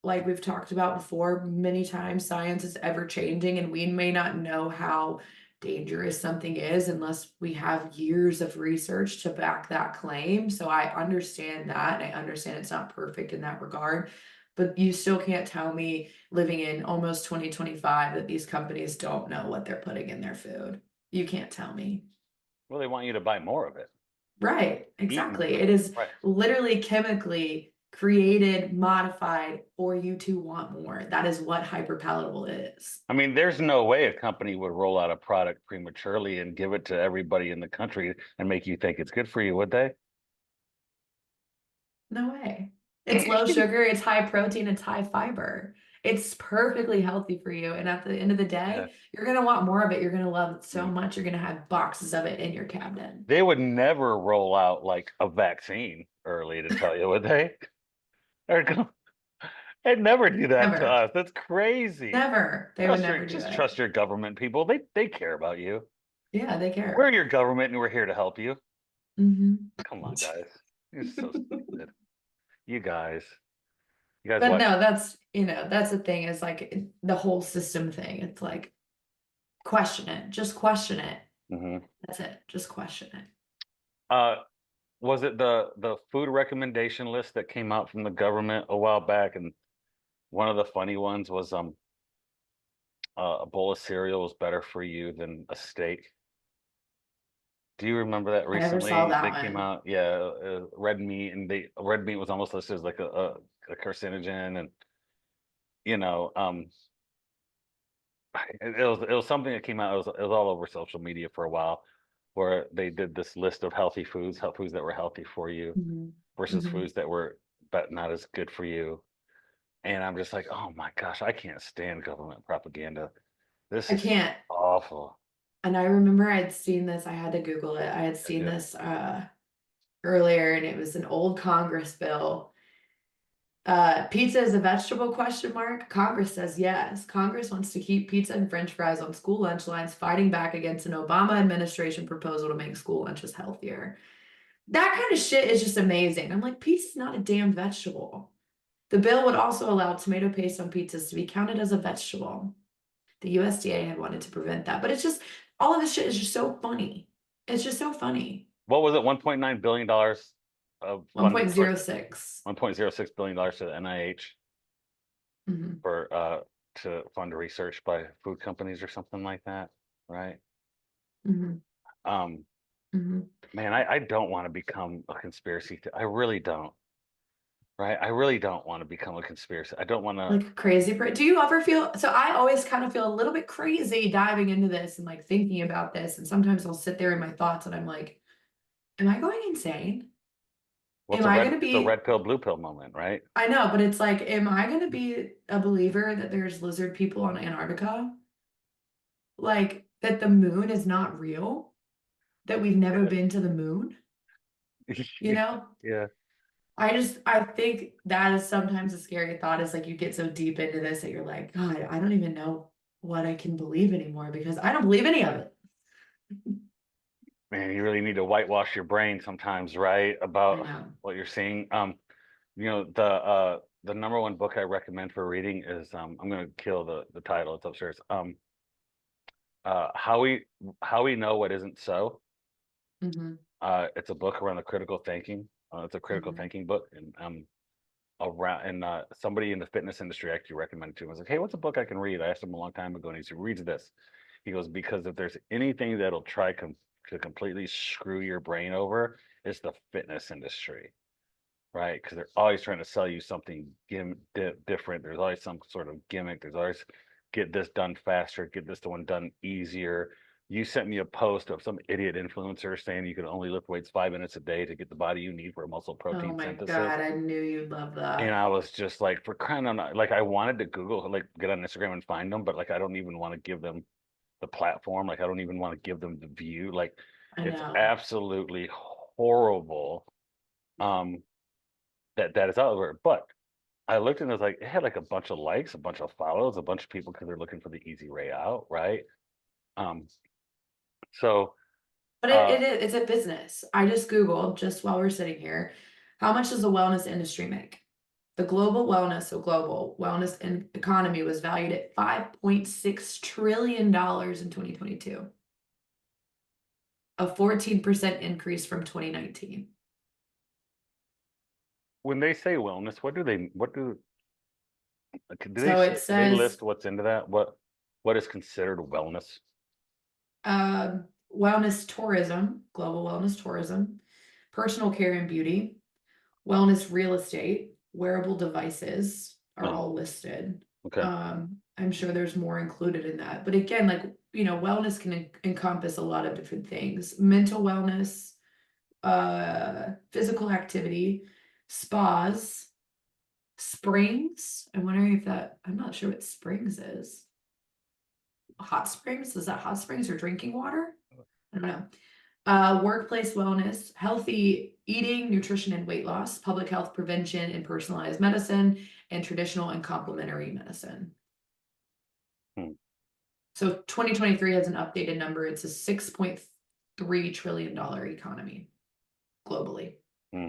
like we've talked about before, many times science is ever changing, and we may not know how dangerous something is unless we have years of research to back that claim. So I understand that, and I understand it's not perfect in that regard. But you still can't tell me living in almost 2025 that these companies don't know what they're putting in their food. You can't tell me. Well, they want you to buy more of it, Right, eat exactly. more. It is Right. literally chemically created, modified for you to want more. That is what hyperpalatable is. I mean, there's no way a company would roll out a product prematurely and give it to everybody in the country and make you think it's good for you, would they? No way. It's low sugar, it's high protein, it's high fiber. It's perfectly healthy for you. And at the end of the Yeah. day, you're going to want more of it. You're going to love it so Mm. much. You're going to have boxes of it in your cabinet. They would never roll out like a vaccine early to tell you, would they? They're go- They'd never do that to Never, us. That's crazy. never. They would never do Just it. trust your government people. They care about you. Yeah, they We're care. your government and we're here to help you. Hmm. Come on, guys. You're so stupid. You guys. You guys But watch. no, that's the thing is like the whole system thing. It's like question it, just question it. Hmm. That's it, just question it. Uh, was it the food recommendation list that came out from the government a while back? And one of the funny ones was a bowl of cereal was better for you than a steak. Do you remember that I never saw recently? that They came one. out, yeah, red meat, and they red meat was almost listed as like a carcinogen, and you know, it was something that came out. It was all over social media for a while, where they did this list of healthy foods, foods that were healthy for you Hmm. versus Hmm. foods that were but not as good for you. And I'm just like, oh my gosh, I can't stand government propaganda. This I is can't. awful. And I remember I'd seen this, I had to Google it. I had seen Yeah. this earlier and it was an old Congress bill. Pizza is a vegetable question mark? Congress says yes. Congress wants to keep pizza and French fries on school lunch lines, fighting back against an Obama administration proposal to make school lunches healthier. That kind of shit is just amazing. I'm like, pizza's not a damn vegetable. The bill would also allow tomato paste on pizzas to be counted as a vegetable. The USDA had wanted to prevent that, but it's just all of this shit is just so funny. It's just so funny. What was it? $1.9 billion of funding for 1.06. $1.06 billion to the NIH Hmm. for to fund research by food companies or something like that, right? Hmm. Um, Hmm. man, I don't want to become a I really don't, right? I really don't want to become a conspiracy. I don't want to. Like crazy. Do you ever feel so? I always kind of feel a little bit crazy diving into this and like thinking about this. And sometimes I'll sit there in my thoughts and I'm like, am I going insane? What's Am a I red? going to It's a be, red pill, blue pill moment, right? I know, but it's like, am I going to be a believer that there's lizard people on Antarctica? Like that the moon is not real? That we've never been to the moon? You know? Yeah. I think that is sometimes a scary thought is like you get so deep into this that you're like, God, I don't even know what I can believe anymore because I don't believe any of it. Man, you really need to whitewash your brain sometimes, right? I About know. what you're seeing. The number one book I recommend for reading is I'm gonna kill the title. It's upstairs. How we know what isn't so. Hmm. It's a book around the critical thinking. It's a critical Hmm. thinking book, and around and somebody in the fitness industry actually recommended it to him. I was like, hey, what's a book I can read? I asked him a long time ago, and he said, reads this. He goes, because if there's anything that'll try to completely screw your brain over, it's the fitness industry, right? Because they're always trying to sell you something different. There's always some sort of gimmick. There's always get this done faster, get this one done easier. You sent me a post of some idiot influencer saying you can only lift weights 5 minutes a day to get the body you need for muscle Oh protein my synthesis. God, I knew you'd love And that. I was just like, for crying out loud, like I wanted to Google, like get on Instagram and find them, but like I don't even want to give them the platform. Like I don't even want to give them the view. Like I It's know. absolutely horrible. Um, that is out there. But I looked and it was like it had like a bunch of likes, a bunch of follows, a bunch of people because they're looking for the easy way out, right? Um, so But uh, it's a business. I just Googled, just while we're sitting here, how much does the wellness industry make? The global wellness economy was valued at $5.6 trillion in 2022, a 14% increase from 2019. when they say wellness, do they So it do they says list what's into that? What is considered wellness? wellness tourism, global wellness tourism, personal care and beauty, wellness real estate, wearable devices are Oh, all listed. okay. I'm sure there's more included in that. But again, like, wellness can encompass a lot of different things. Mental wellness, physical activity, spas, springs. I'm wondering if I'm not sure what springs is. Hot springs? Is that hot springs or drinking water? I don't know. Workplace wellness, healthy eating, nutrition and weight loss, public health prevention and personalized medicine, and traditional and complementary medicine. Hmm, So 2023 has an updated number. It's a $6.3 trillion economy globally. hmm,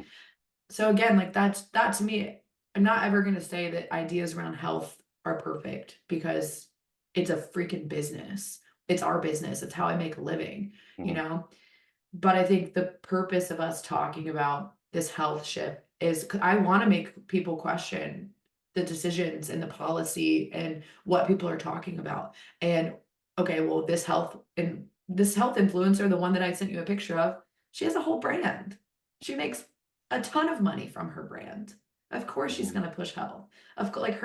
So again, like that to me, I'm not ever going to say that ideas around health are perfect because it's a freaking business. It's our business. It's how I make a living, you hmm. know? But I think the purpose of us talking about this health shift is I want to make people question the decisions and the policy and what people are talking about. And okay, well, this health influencer, the one that I sent you a picture of, she has a whole brand. She makes a ton of money from her brand. Of course, she's Hmm. going to push health. Of course, like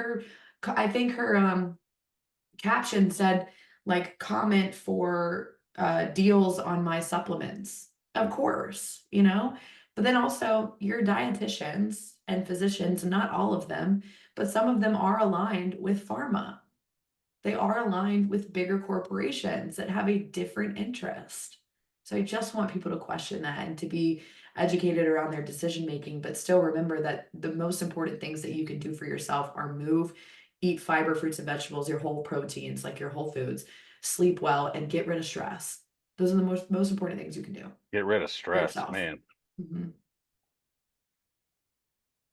I think her caption said like comment for deals on my supplements. Of course, but then also your dietitians and physicians, not all of them, but some of them are aligned with pharma. They are aligned with bigger corporations that have a different interest. So I just want people to question that and to be educated around their decision making, but still remember that the most important things that you can do for yourself are move, eat fiber, fruits, and vegetables, your whole proteins, like your whole foods, sleep well, and get rid of stress. Those are the most important things you can do Get rid of for stress, yourself. man. Mhm.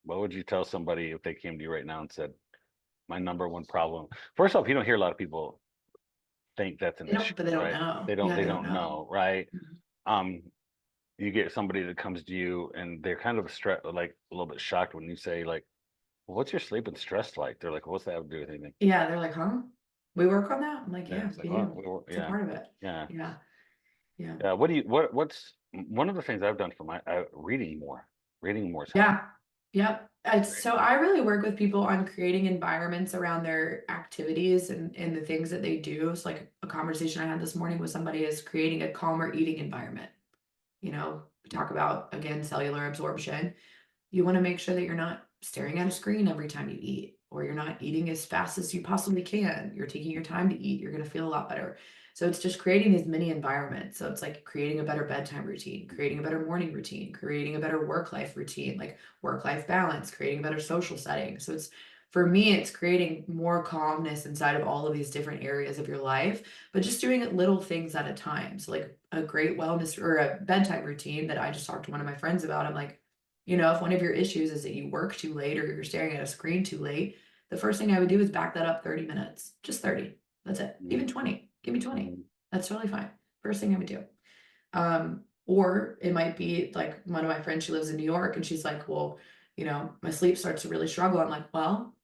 What would you tell somebody if they came to you right now and said, my number one problem? First off, you don't hear a lot of people think that's an They don't, issue, but they don't right? know. They don't Yeah, they they don't don't know. know, right? Mhm. Um, you get somebody that comes to you and they're kind of like a little bit shocked when you say like, well, what's your sleep and stress like? They're like, what's that have to do with anything? Yeah, they're like, huh? We work on that? I'm like, Yeah, yeah, it's like, we oh, do. It's a yeah, part of it. yeah, Yeah. Yeah. yeah. What's one of the things I've done for my reading more. Reading more is helping. Yeah. Yep. Right. So I really work with people on creating environments around their activities and the things that they do. It's like a conversation I had this morning with somebody is creating a calmer eating environment. We talk about again cellular absorption. You want to make sure that you're not staring at a screen every time you eat, or you're not eating as fast as you possibly can. You're taking your time to eat. You're going to feel a lot better. So it's just creating these mini environments. So it's like creating a better bedtime routine, creating a better morning routine, creating a better work life routine, like work life balance, creating a better social setting. So it's for me, it's creating more calmness inside of all of these different areas of your life, but just doing little things at a time. So, like a great wellness or a bedtime routine that I just talked to one of my friends about. I'm like, if one of your issues is that you work too late or you're staring at a screen too late, the first thing I would do is back that up 30 minutes, just 30. That's it. Mm-hmm. Even 20. Give me 20. Mm-hmm. That's totally fine. First thing I would do. Or it might be like one of my friends, she lives in New York and she's like, well, my sleep starts to really struggle. I'm like, well,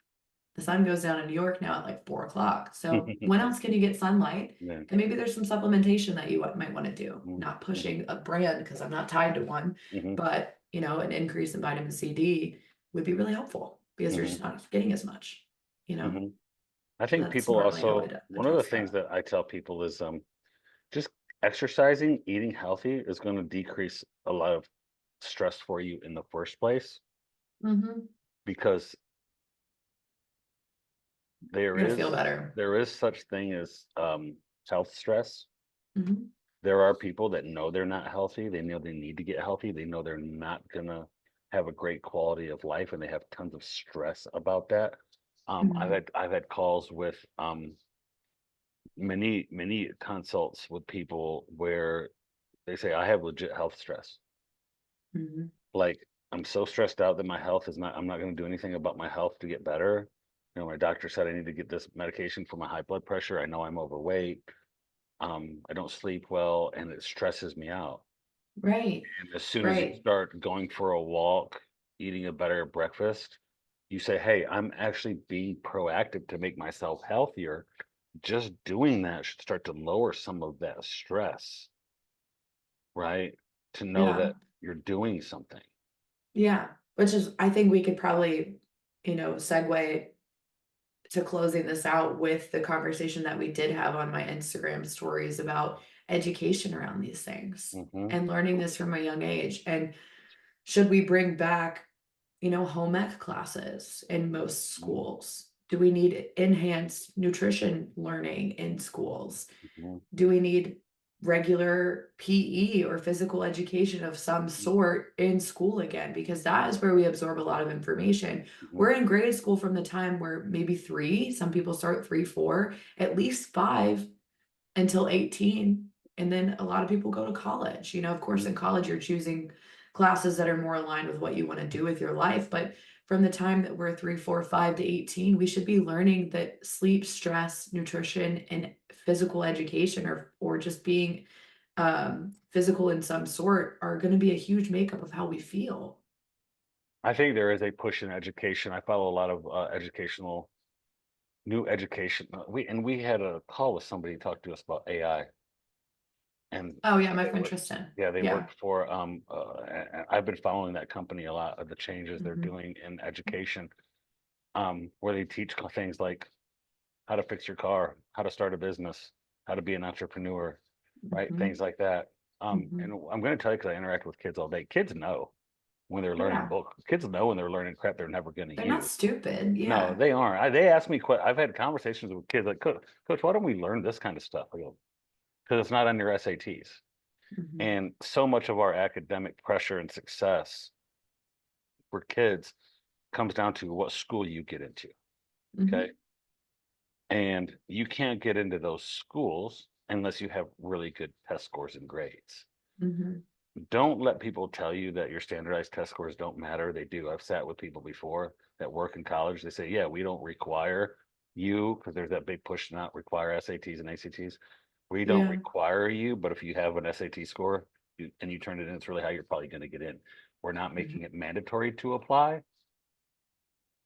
the sun goes down in New York now at like 4 o'clock. So when else can you get sunlight? Yeah. And maybe there's some supplementation that you might want to do. Not Mm-hmm. pushing a brand because I'm not tied to one, Mm-hmm. but an increase in vitamin C, D would be really helpful because you're Mm-hmm. just not getting as much, you know. Mm-hmm. I So think that's people normally how I'd also one of the address things that. that I tell people is just exercising, eating healthy is going to decrease a lot of stress for you in the first place Hmm. because there You're gonna feel is better. there is such thing as health stress. Hmm. There are people that know they're not healthy. They know they need to get healthy. They know they're not gonna have a great quality of life, and they have tons of stress about that. Mhm. I've had calls with many consults with people where they say I have legit health stress. Mhm. Like I'm so stressed out that my health is not. I'm not going to do anything about my health to get better. You know, my doctor said I need to get this medication for my high blood pressure. I know I'm overweight. I don't sleep well, and it stresses me out. Right. And as soon as you Right. start going for a walk, eating a better breakfast, you say, "Hey, I'm actually being proactive to make myself healthier." Just doing that should start to lower some of that stress, right? To know Yeah. that you're doing something. Yeah. Which is, I think we could probably, segue to closing this out with the conversation that we did have on my Instagram stories about education around these things Hmm. and learning this from a young age. And should we bring back, home ec classes in most schools? Do we need enhanced nutrition learning in schools? Hmm. Do we need regular PE or physical education of some sort in school again? Because that is where we absorb a lot of information. Hmm. We're in grade school from the time where maybe three, some people start three, four, at least five until 18. And then a lot of people go to college. Of course, Hmm. in college, you're choosing classes that are more aligned with what you want to do with your life. But from the time that we're three, four, 5 to 18, we should be learning that sleep, stress, nutrition, and physical education or just being physical in some sort are going to be a huge makeup of how we feel. I think there is a push in education. I follow a lot of educational new education. We had a call with somebody to talk to us about AI, and Oh yeah, my they friend work. Tristan. Yeah, they Yeah. work for. I've been following that company a lot of the changes they're Hmm. doing in education, where they teach things like how to fix your car, how to start a business, how to be an entrepreneur, right? Hmm. Things like that. Hmm. And I'm going to tell you because I interact with kids all day. Kids know when they're learning Yeah. books. Kids know when they're learning crap they're never going to They're not use. stupid. No, Yeah. they aren't. They ask me. I've had conversations with kids like, Coach, why don't we learn this kind of stuff? I go, because it's not on your SATs. Hmm. And so much of our academic pressure and success for kids comes down to what school you get into. Okay. Hmm. And you can't get into those schools unless you have really good test scores and grades. Hmm. Don't let people tell you that your standardized test scores don't matter. They do. I've sat with people before that work in college. They say, yeah, we don't require you because there's that big push to not require SATs and ACTs. We don't Yeah. require you, but if you have an SAT score and you turn it in, it's really high, you're probably going to get in. We're not Mhm. making it mandatory to apply,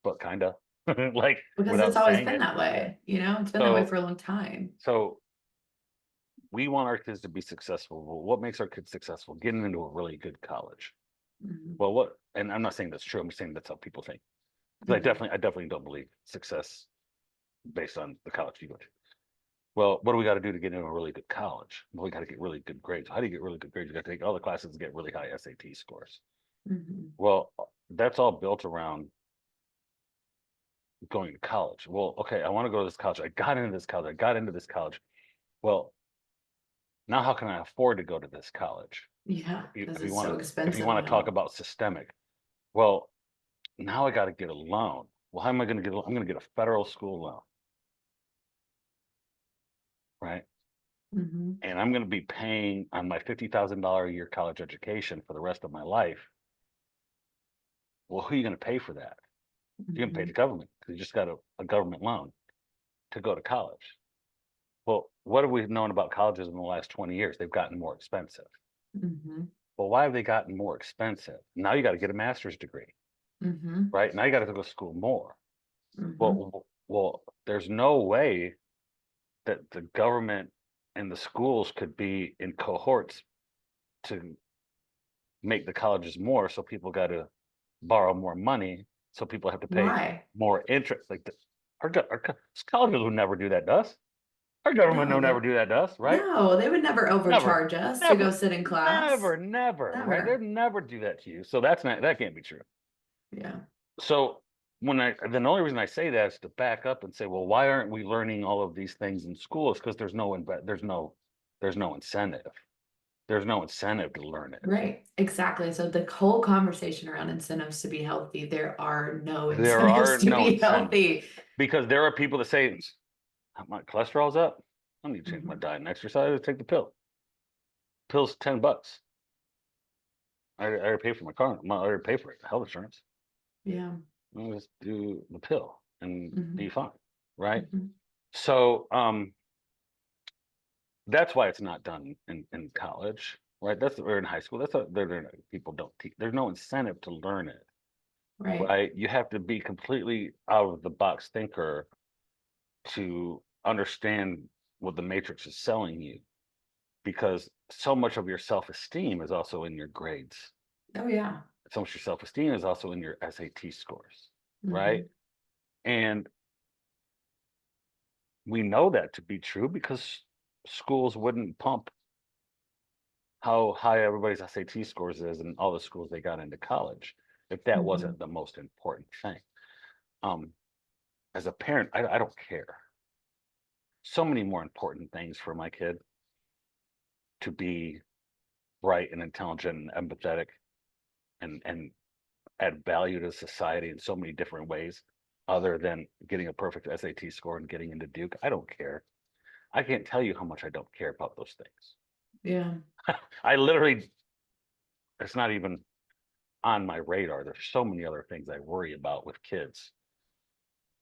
but kind of like Because it's without always saying been it. that way, it's been that way So, for a long time. so we want our kids to be successful. Well, what makes our kids successful? Getting into a really good college. Mhm. Well, what? And I'm not saying that's true. I'm saying that's how people think. Because Mhm. I definitely don't believe success based on the college you go to. Well, what do we got to do to get into a really good college? Well, we got to get really good grades. How do you get really good grades? You got to take all the classes and get really high SAT scores. Mhm. Well, that's all built around going to college. Well, okay, I want to go to this college. I got into this college. I got into this college. Well, now how can I afford to go to this college? Yeah, If you, because if you it's want so to, if you expensive want to talk now. about systemic, well, now I got to get a loan. Well, how am I going to get? I'm going to get a federal school loan, right? Mhm. And I'm going to be paying on my $50,000 a year college education for the rest of my life. Well, who are you going to pay for that? You're going to pay the Mhm. government because you just got a government loan to go to college. Well, what have we known about colleges in the last 20 years? They've gotten more expensive. Mhm. Well, why have they gotten more expensive? Now you got to get a master's degree, Mhm. right? Now you got to go to school more. Mhm. Well, there's no way that the government and the schools could be in cohorts to make the colleges more, so people got to borrow more money, so people have to pay Why? more interest. Like our colleges would never do that to us. Our government No, will never they do that to us, right? no, they would never Never, overcharge us to go never, sit in class. never, right? They'd Never. never do that to you. So that can't be true. Yeah. So then the only reason I say that is to back up and say, well, why aren't we learning all of these things in schools? Because there's no there's no incentive. There's no incentive to learn it. Right. Exactly. So the whole conversation around incentives to be healthy, there are no There are incentives to no be incentives healthy. because there are people that say my cholesterol's up. I need to change my Mhm. diet and exercise. Take the pill. Pill's $10. I already pay for my car. I already pay for it. Health insurance. Yeah. I'll just do the pill and be Hmm. fine, right? Hmm. So that's why it's not done in college, right? That's or in high school. That's what people don't teach. There's no incentive to learn it, Right. right? You have to be completely out of the box thinker to understand what the matrix is selling you, because so much of your self-esteem is also in your grades. Oh yeah. So much of your self-esteem is also in your SAT scores, right? Hmm. And we know that to be true because schools wouldn't pump how high everybody's SAT scores is and all the schools they got into college if that Hmm. wasn't the most important thing. Um, as a parent, I don't care. So many more important things for my kid to be bright and intelligent and empathetic and add value to society in so many different ways other than getting a perfect SAT score and getting into Duke. I don't care. I can't tell you how much I don't care about those things. Yeah. I literally, it's not even on my radar. There's so many other things I worry about with kids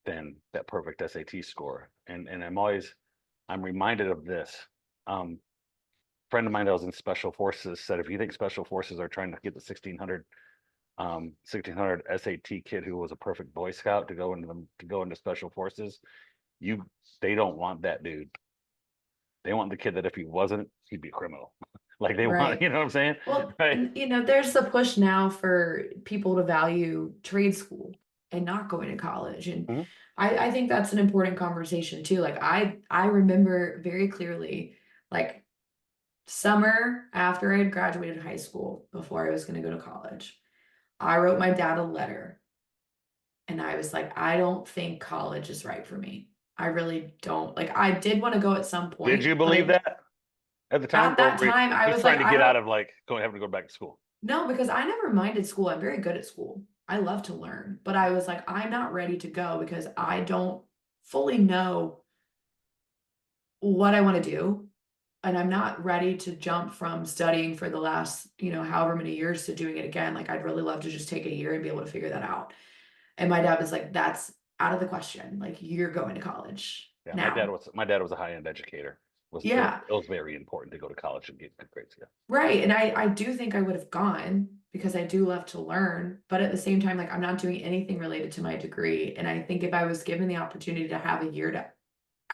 than that perfect SAT score. And I'm reminded of this. Friend of mine that was in special forces said, if you think special forces are trying to get the 1600 SAT kid who was a perfect Boy Scout to go into special forces, you they don't want that dude. They want the kid that if he wasn't, he'd be a criminal. Like they want, Right. you know what I'm saying? Well, Right. and, there's the push now for people to value trade school and not going to college. And Mhm. I think that's an important conversation too. Like I remember very clearly, like summer after I had graduated high school, before I was going to go to college, I wrote my dad a letter and I was like, I don't think college is right for me. I really don't. Like I did want to go at some Did point, you but believe that at the time, at or that were you time I just was like, trying to I get out don't. of like going having to go back to school? No, because I never minded school. I'm very good at school. I love to learn, but I was like, I'm not ready to go because I don't fully know what I want to do. And I'm not ready to jump from studying for the last, however many years to doing it again. Like, I'd really love to just take a year and be able to figure that out. And my dad was like, that's out of the question. Like, you're going to college Yeah, now. my dad was a high end educator. Yeah. It was very important to go to college and get good grades. Yeah. Right. And I do think I would have gone because I do love to learn. But at the same time, like I'm not doing anything related to my degree. And I think if I was given the opportunity to have a year to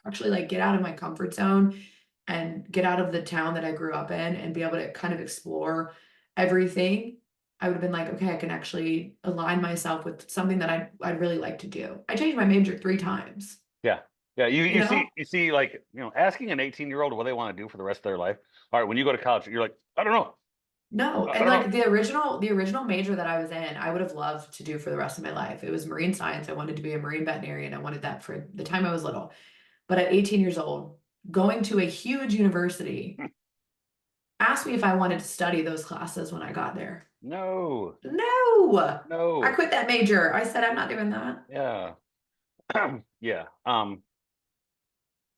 actually like get out of my comfort zone and get out of the town that I grew up in and be able to kind of explore everything, I would have been like, okay, I can actually align myself with something that I'd really like to do. I changed my major 3 times, Yeah. Yeah. you know? You see, like, asking an 18-year-old what they want to do for the rest of their life. All right, when you go to college, you're like, I don't know. No, I and don't know. like the original major that I was in, I would have loved to do for the rest of my life. It was marine science. I wanted to be a marine veterinarian. I wanted that for the time I was little. But at 18 years old, going to a huge university, asked me if I wanted to study those classes when I got there. No. No, I No. quit that major. I said I'm not doing that. Yeah. Yeah.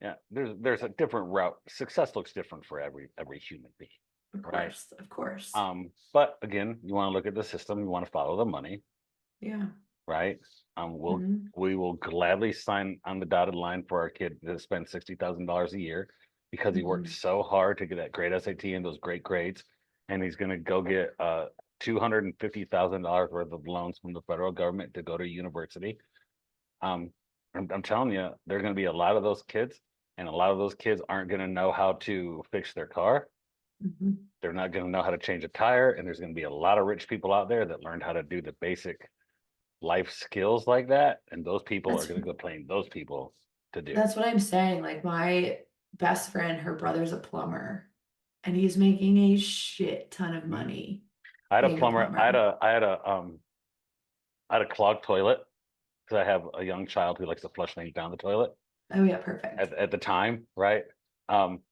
Yeah. There's a different route. Success looks different for every human being, Of right? course, of course. But again, you want to look at the system, you want to follow the money, Yeah. right? Hmm. We will gladly sign on the dotted line for our kid to spend $60,000 a year because he worked Hmm. so hard to get that great SAT and those great grades, and he's going to go get $250,000 worth of loans from the federal government to go to university. Um, I'm telling you, there are going to be a lot of those kids, and a lot of those kids aren't going to know how to fix their car. Hmm. They're not going to know how to change a tire, and there's going to be a lot of rich people out there that learned how to do the basic life skills like that, and those people are That's going to go playing those people to do. that's what I'm saying. Like my best friend, her brother's a plumber, and he's making a shit ton of Mhm. money I had a being a plumber. plumber. I had a clogged toilet because I have a young child who likes to flush things down the toilet Oh yeah, perfect. at the time, right? Um,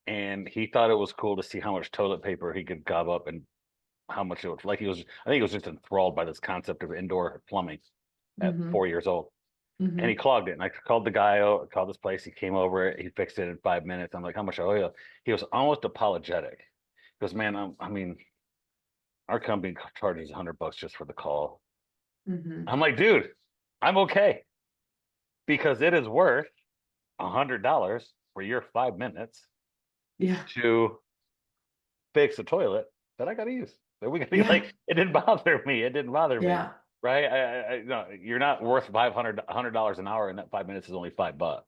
and he thought it was cool to see how much toilet paper he could gob up and how much it would like. I think he was just enthralled by this concept of indoor plumbing at Mm-hmm. 4 years old. And he Mm-hmm. clogged it. And I called the guy out, called this place. He came over, he fixed it in 5 minutes. I'm like, how much I owe you? He was almost apologetic. He goes, man, I mean, our company charges $100 just for the call. Mm-hmm. I'm like, dude, I'm okay because it is worth $100 for your 5 minutes Yeah. to fix a toilet that I got to use. That we got to Yeah. like. It didn't bother me. It didn't bother me. Yeah. Right? No, you're not worth $100 an hour, and that 5 minutes is only $5.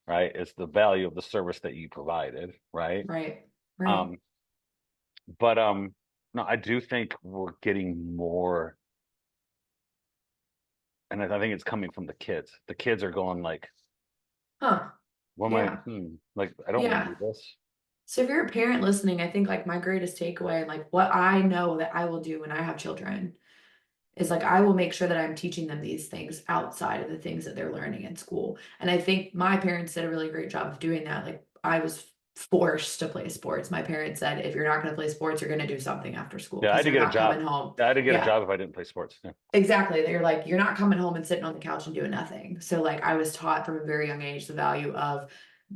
Right? It's the value of the service that you provided. Right? Right. Right. Um, but no, I do think we're getting more, and I think it's coming from the kids. The kids are going like, Huh. "What am I? Yeah. Like I don't want to Yeah. do this." So if you're a parent listening, I think like my greatest takeaway and like what I know that I will do when I have children is like I will make sure that I'm teaching them these things outside of the things that they're learning in school. And I think my parents did a really great job of doing that. Like I was forced to play sports. My parents said, if you're not going to play sports, you're going to do something after school Yeah, I had because to you're get a not job. coming home. I had to get a Yeah, job if I didn't play sports. Yeah. exactly. They're like, you're not coming home and sitting on the couch and doing nothing. So like I was taught from a very young age the value of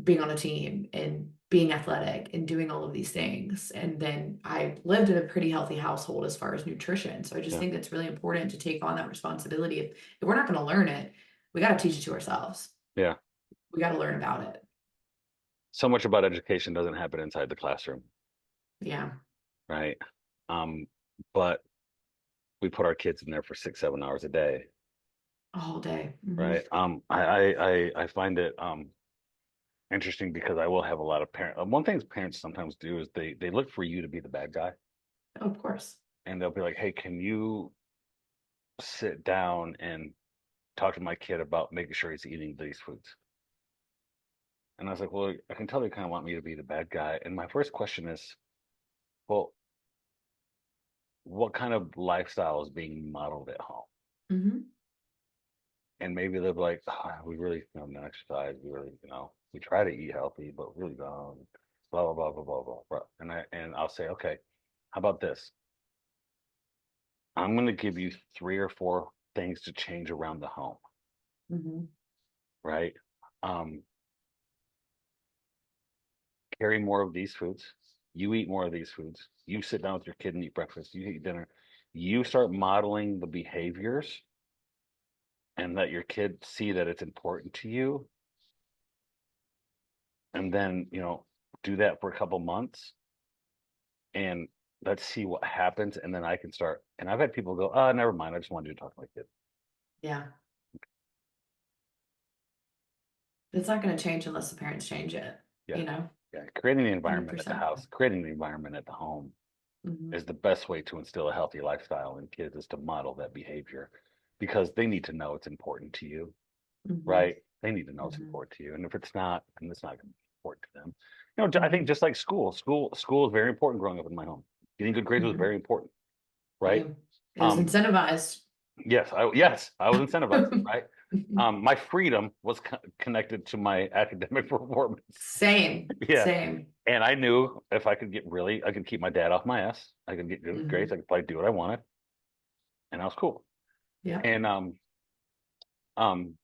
being on a team and being athletic and doing all of these things. And then I lived in a pretty healthy household as far as nutrition. So I just Yeah. think it's really important to take on that responsibility. If we're not going to learn it, we got to teach it to ourselves. Yeah. We got to learn about it. So much about education doesn't happen inside the classroom, Yeah. right? Um, but we put our kids in there for 6, 7 hours a day, All day. Hmm. right? I find it interesting because I will have a lot of parents. One thing parents sometimes do is they look for you to be the bad guy, Oh, of course. and they'll be like, "Hey, can you sit down and talk to my kid about making sure he's eating these foods?" And I was like, "Well, I can tell they kind of want me to be the bad guy." And my first question is, "Well, what kind of lifestyle is being modeled at home?" Hmm. And maybe they'll be like, "Oh, we really don't exercise. We really, we try to eat healthy, but really don't." Blah blah blah blah blah blah. Blah. And I'll say, okay, how about this? I'm going to give you 3 or 4 things to change around the home, Hmm. right? Um, Carry more of these foods. You eat more of these foods. You sit down with your kid and eat breakfast. You eat dinner. You start modeling the behaviors and let your kid see that it's important to you. And then, do that for a couple months and let's see what happens. And then I can start. And I've had people go, oh, never mind. I just wanted you to talk to my kid. Yeah. It's not going to change unless the parents change it, Yeah. you know, Yeah. Creating the environment at the 100%. house, creating the environment at the home Hmm. is the best way to instill a healthy lifestyle in kids is to model that behavior because they need to know it's important to you, Hmm. right? They need to know it's Hmm. important to you. And if it's not, then it's not going to be important to them. I think Hmm. just like school is very important growing up in my home. Getting good grades was Hmm. very important, right? Same. It was Um, incentivized. yes, I was incentivized, right? My freedom was connected to my academic performance. Same. Yeah. Same. And I knew if I could keep my dad off my ass. I could get good grades. Hmm. I could probably do what I wanted, and I was cool. Yeah. And um,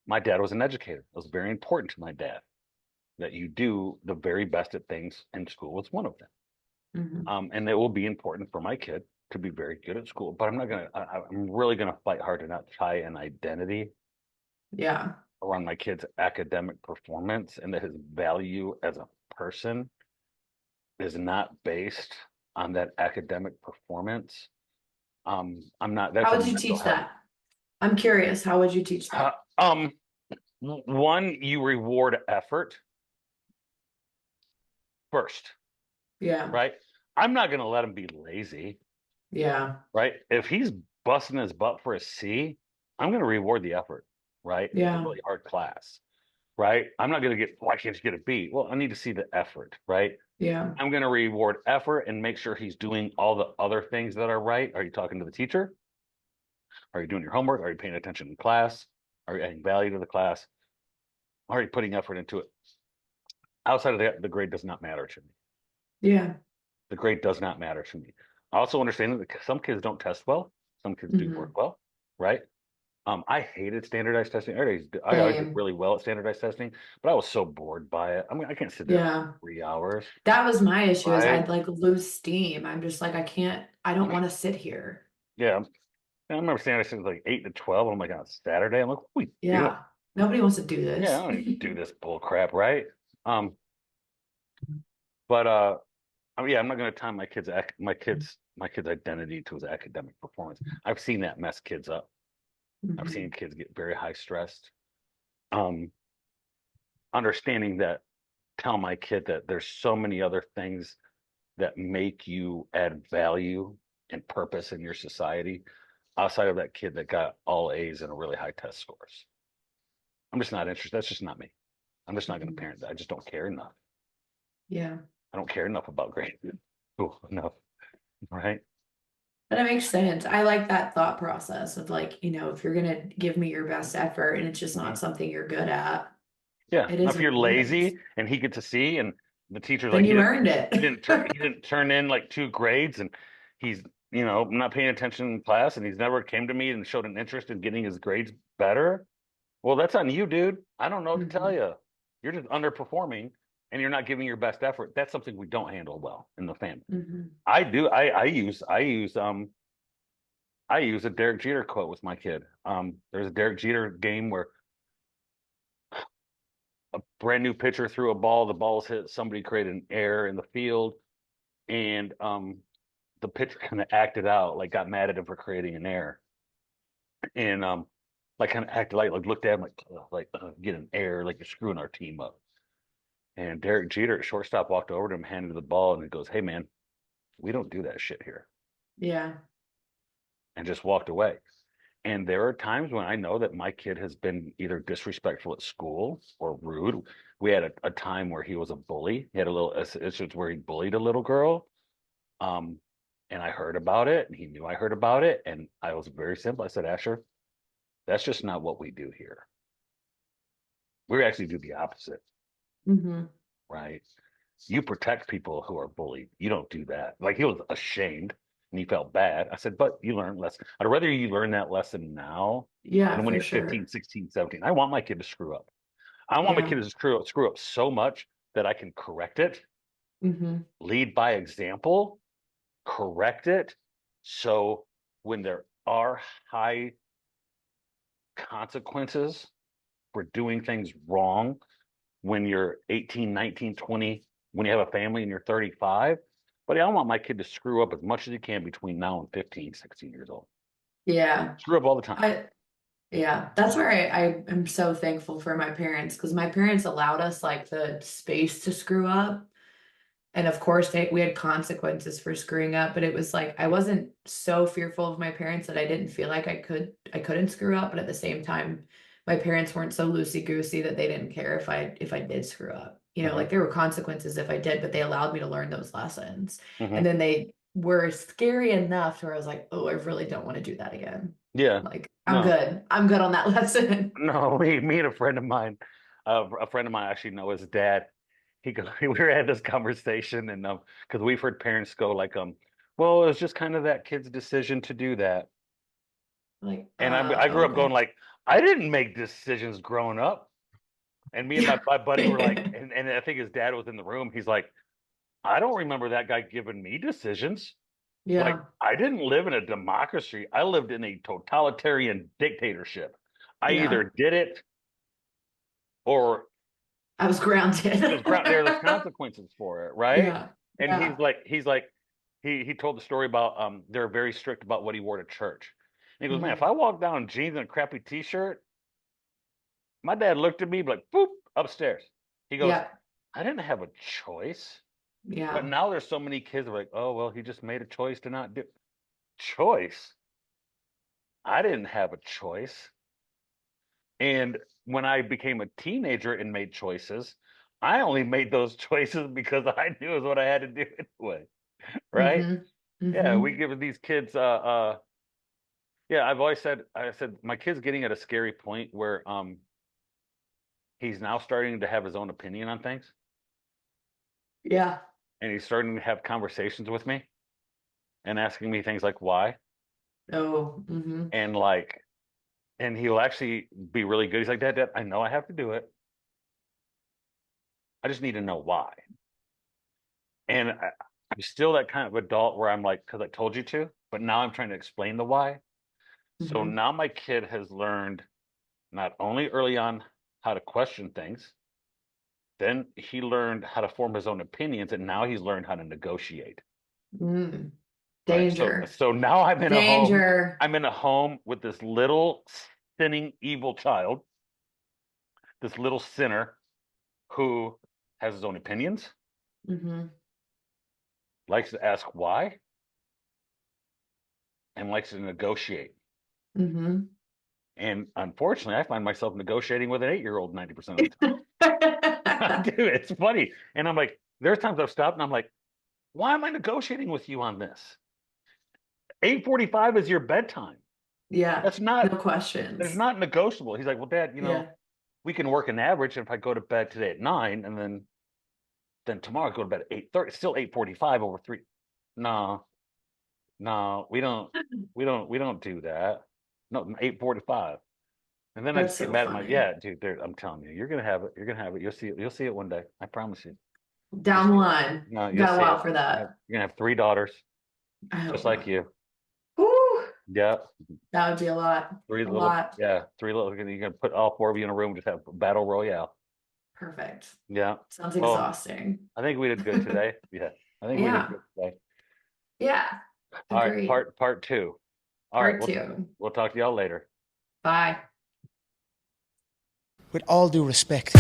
my dad was an educator. It was very important to my dad that you do the very best at things, and school was one of them. Hmm. And it will be important for my kid to be very good at school. But I'm really gonna fight hard to not tie an identity Yeah. around my kid's academic performance and that his value as a person is not based on that academic performance. I'm not, that's How a would you mental teach health. that? I'm curious. How would you teach Uh, that? um, One, you reward effort first, Yeah. right? I'm not going to let him be lazy, Yeah. right? If he's busting his butt for a C, I'm going to reward the effort, right? If it's a Yeah. really hard class, right? I'm not going to why can't you get a B? Well, I need to see the effort, right? Yeah. I'm going to reward effort and make sure he's doing all the other things that are right. Are you talking to the teacher? Are you doing your homework? Are you paying attention in class? Are you adding value to the class? Are you putting effort into it? outside of that, the grade does not matter to me. Yeah. The grade does not matter to me. I also understand that some kids don't test well, some kids do work Hmm. well, right? I hated standardized testing. I always did Same. really well at standardized testing, but I was so bored by it. I mean, I can't sit there for Yeah. 3 hours, That was my issue is right? I'd like lose steam. I'm just like, I don't want to sit here. Yeah. I remember standardized testing was like 8 to 12. I'm like on Saturday. I'm like, what are we doing? Yeah. Nobody wants to do Yeah, I this. don't need to do this bull crap, right? Um, but I mean, yeah, I'm not going to tie my kids' identity to his academic performance. I've seen that mess kids up. I've seen Hmm. kids get very high stressed. Um, Understanding that, tell my kid that there's so many other things that make you add value and purpose in your society outside of that kid that got all A's and a really high test scores. I'm just not interested. That's just not me. I'm just not going to Hmm. parent that. I just don't care enough. Yeah. I don't care enough about grades. Ooh, enough, right? But it makes sense. I like that thought process of like, if you're gonna give me your best effort and it's just not Mhm. something you're good at, Yeah. it Now, is if what you're it is. lazy and he gets to see, and the teacher's Then like, you earned it. he didn't turn in like 2 grades, and he's not paying attention in class, and he's never came to me and showed an interest in getting his grades better. Well, that's on you, dude. I don't know what to tell Hmm. you. You're just underperforming, and you're not giving your best effort. That's something we don't handle well in the family. Hmm. I do. I use a Derek Jeter quote with my kid. There's a Derek Jeter game where a brand new pitcher threw a ball, the ball's hit, somebody created an error in the field, and the pitcher kind of acted out, like got mad at him for creating an error, and like kind of acted like looked at him like get an error, like you're screwing our team up. And Derek Jeter at shortstop walked over to him, handed the ball, and he goes, "Hey man, we don't do that shit here," Yeah. and just walked away. And there are times when I know that my kid has been either disrespectful at school or rude. We had a time where he was a bully. He had a little instance where he bullied a little girl. Um, and I heard about it, and he knew I heard about it. And I was very simple. I said, Asher, that's just not what we do here. We actually do the opposite, Hmm. right? You protect people who are bullied. You don't do that. Like he was ashamed and he felt bad. I said, but you learn less. I'd rather you learn that lesson now Yeah, than when for you're 15, sure. 16, 17. I want my kid to screw up. I want my kid Yeah. to screw up so much that I can correct it, Hmm. lead by example, correct it. So when there are high consequences for doing things wrong, when you're 18, 19, 20, when you have a family and you're 35, but I want my kid to screw up as much as he can between now and 15, 16 years old. Yeah. Screw up all the time. I Yeah, that's where I am so thankful for my parents because my parents allowed us like the space to screw up. And of course, we had consequences for screwing up, but it was like I wasn't so fearful of my parents that I didn't feel like I couldn't screw up, but at the same time, my parents weren't so loosey-goosey that they didn't care if I did screw up. Hmm. Like there were consequences if I did, but they allowed me to learn those lessons. Hmm. And then they were scary enough to where I was like, oh, I really don't want to do that again. Yeah. Like, I'm No, good. I'm good on that lesson. no, me and a friend of mine actually know his dad. We were at this conversation, and because we've heard parents go like, well, it was just kind of that kid's decision to do that. Like, And I grew up going okay. like, I didn't make decisions growing up. And me and Yeah. my buddy were like, and I think his dad was in the room. He's like, I don't remember that guy giving me decisions. Like, Yeah. I didn't live in a democracy. I lived in a totalitarian dictatorship. I Yeah. either did it or I was grounded. there's consequences for it, right? Yeah. And Yeah. he told the story about they're very strict about what he wore to church. And he goes, man, if Mhm. I walk down in jeans and a crappy t-shirt, my dad looked at me like, boop, upstairs. He goes, Yeah. I didn't have a choice. But Yeah. now there's so many kids that are like, oh, well, he just made a choice to not do choice. I didn't have a choice. And when I became a teenager and made choices, I only made those choices because I knew it was what I had to do anyway. Right? Mhm. Yeah, we Mhm. give these kids yeah, I said my kid's getting at a scary point where he's now starting to have his own opinion on things. Yeah. And he's starting to have conversations with me and asking me things like why. Oh, mm-hmm. And like, and he'll actually be really good. He's like, Dad, I know I have to do it. I just need to know why. And I'm still that kind of adult where I'm like, because I told you to, but now I'm trying to explain the why. So Mm-hmm. now my kid has learned not only early on how to question things, then he learned how to form his own opinions, and now he's learned how to negotiate. Mm. Right. So Danger. so now I'm in a home. Danger. I'm in a home with this little sinning evil child, this little sinner who has his own opinions, Mm-hmm. likes to ask why, and likes to negotiate. Mm-hmm. And unfortunately, I find myself negotiating with an 8-year-old 90% of the time. Dude, it's funny. And I'm like, there's times I've stopped and I'm like, why am I negotiating with you on this? 8:45 is your bedtime. Yeah. That's No there's questions. not negotiable. He's like, well, Dad, Yeah. we can work an average. And if I go to bed today at 9 and then tomorrow I go to bed at 8:30, it's still 8:45 over three. No, no, we don't do that. No, 8:45. And then I That's just get so mad at my, funny. yeah, dude, I'm telling you, you're gonna have it. You're gonna have it. You'll see it one day. I promise you. You'll Down the see it. line. No, you'll Got a see while it. for that. You're gonna have 3 daughters, I just hope like not. you. Whew. Yeah, That would be a lot. three A little, lot. yeah, three little. You're gonna put all 4 of you in a room, just have a battle royale. Perfect. Yeah. Sounds Well, exhausting. I think we did good today. Yeah, I think we did Yeah. good today. Yeah. All right, Agree. part two. All right, Part two. we'll talk to y'all later. Bye. With all due respect.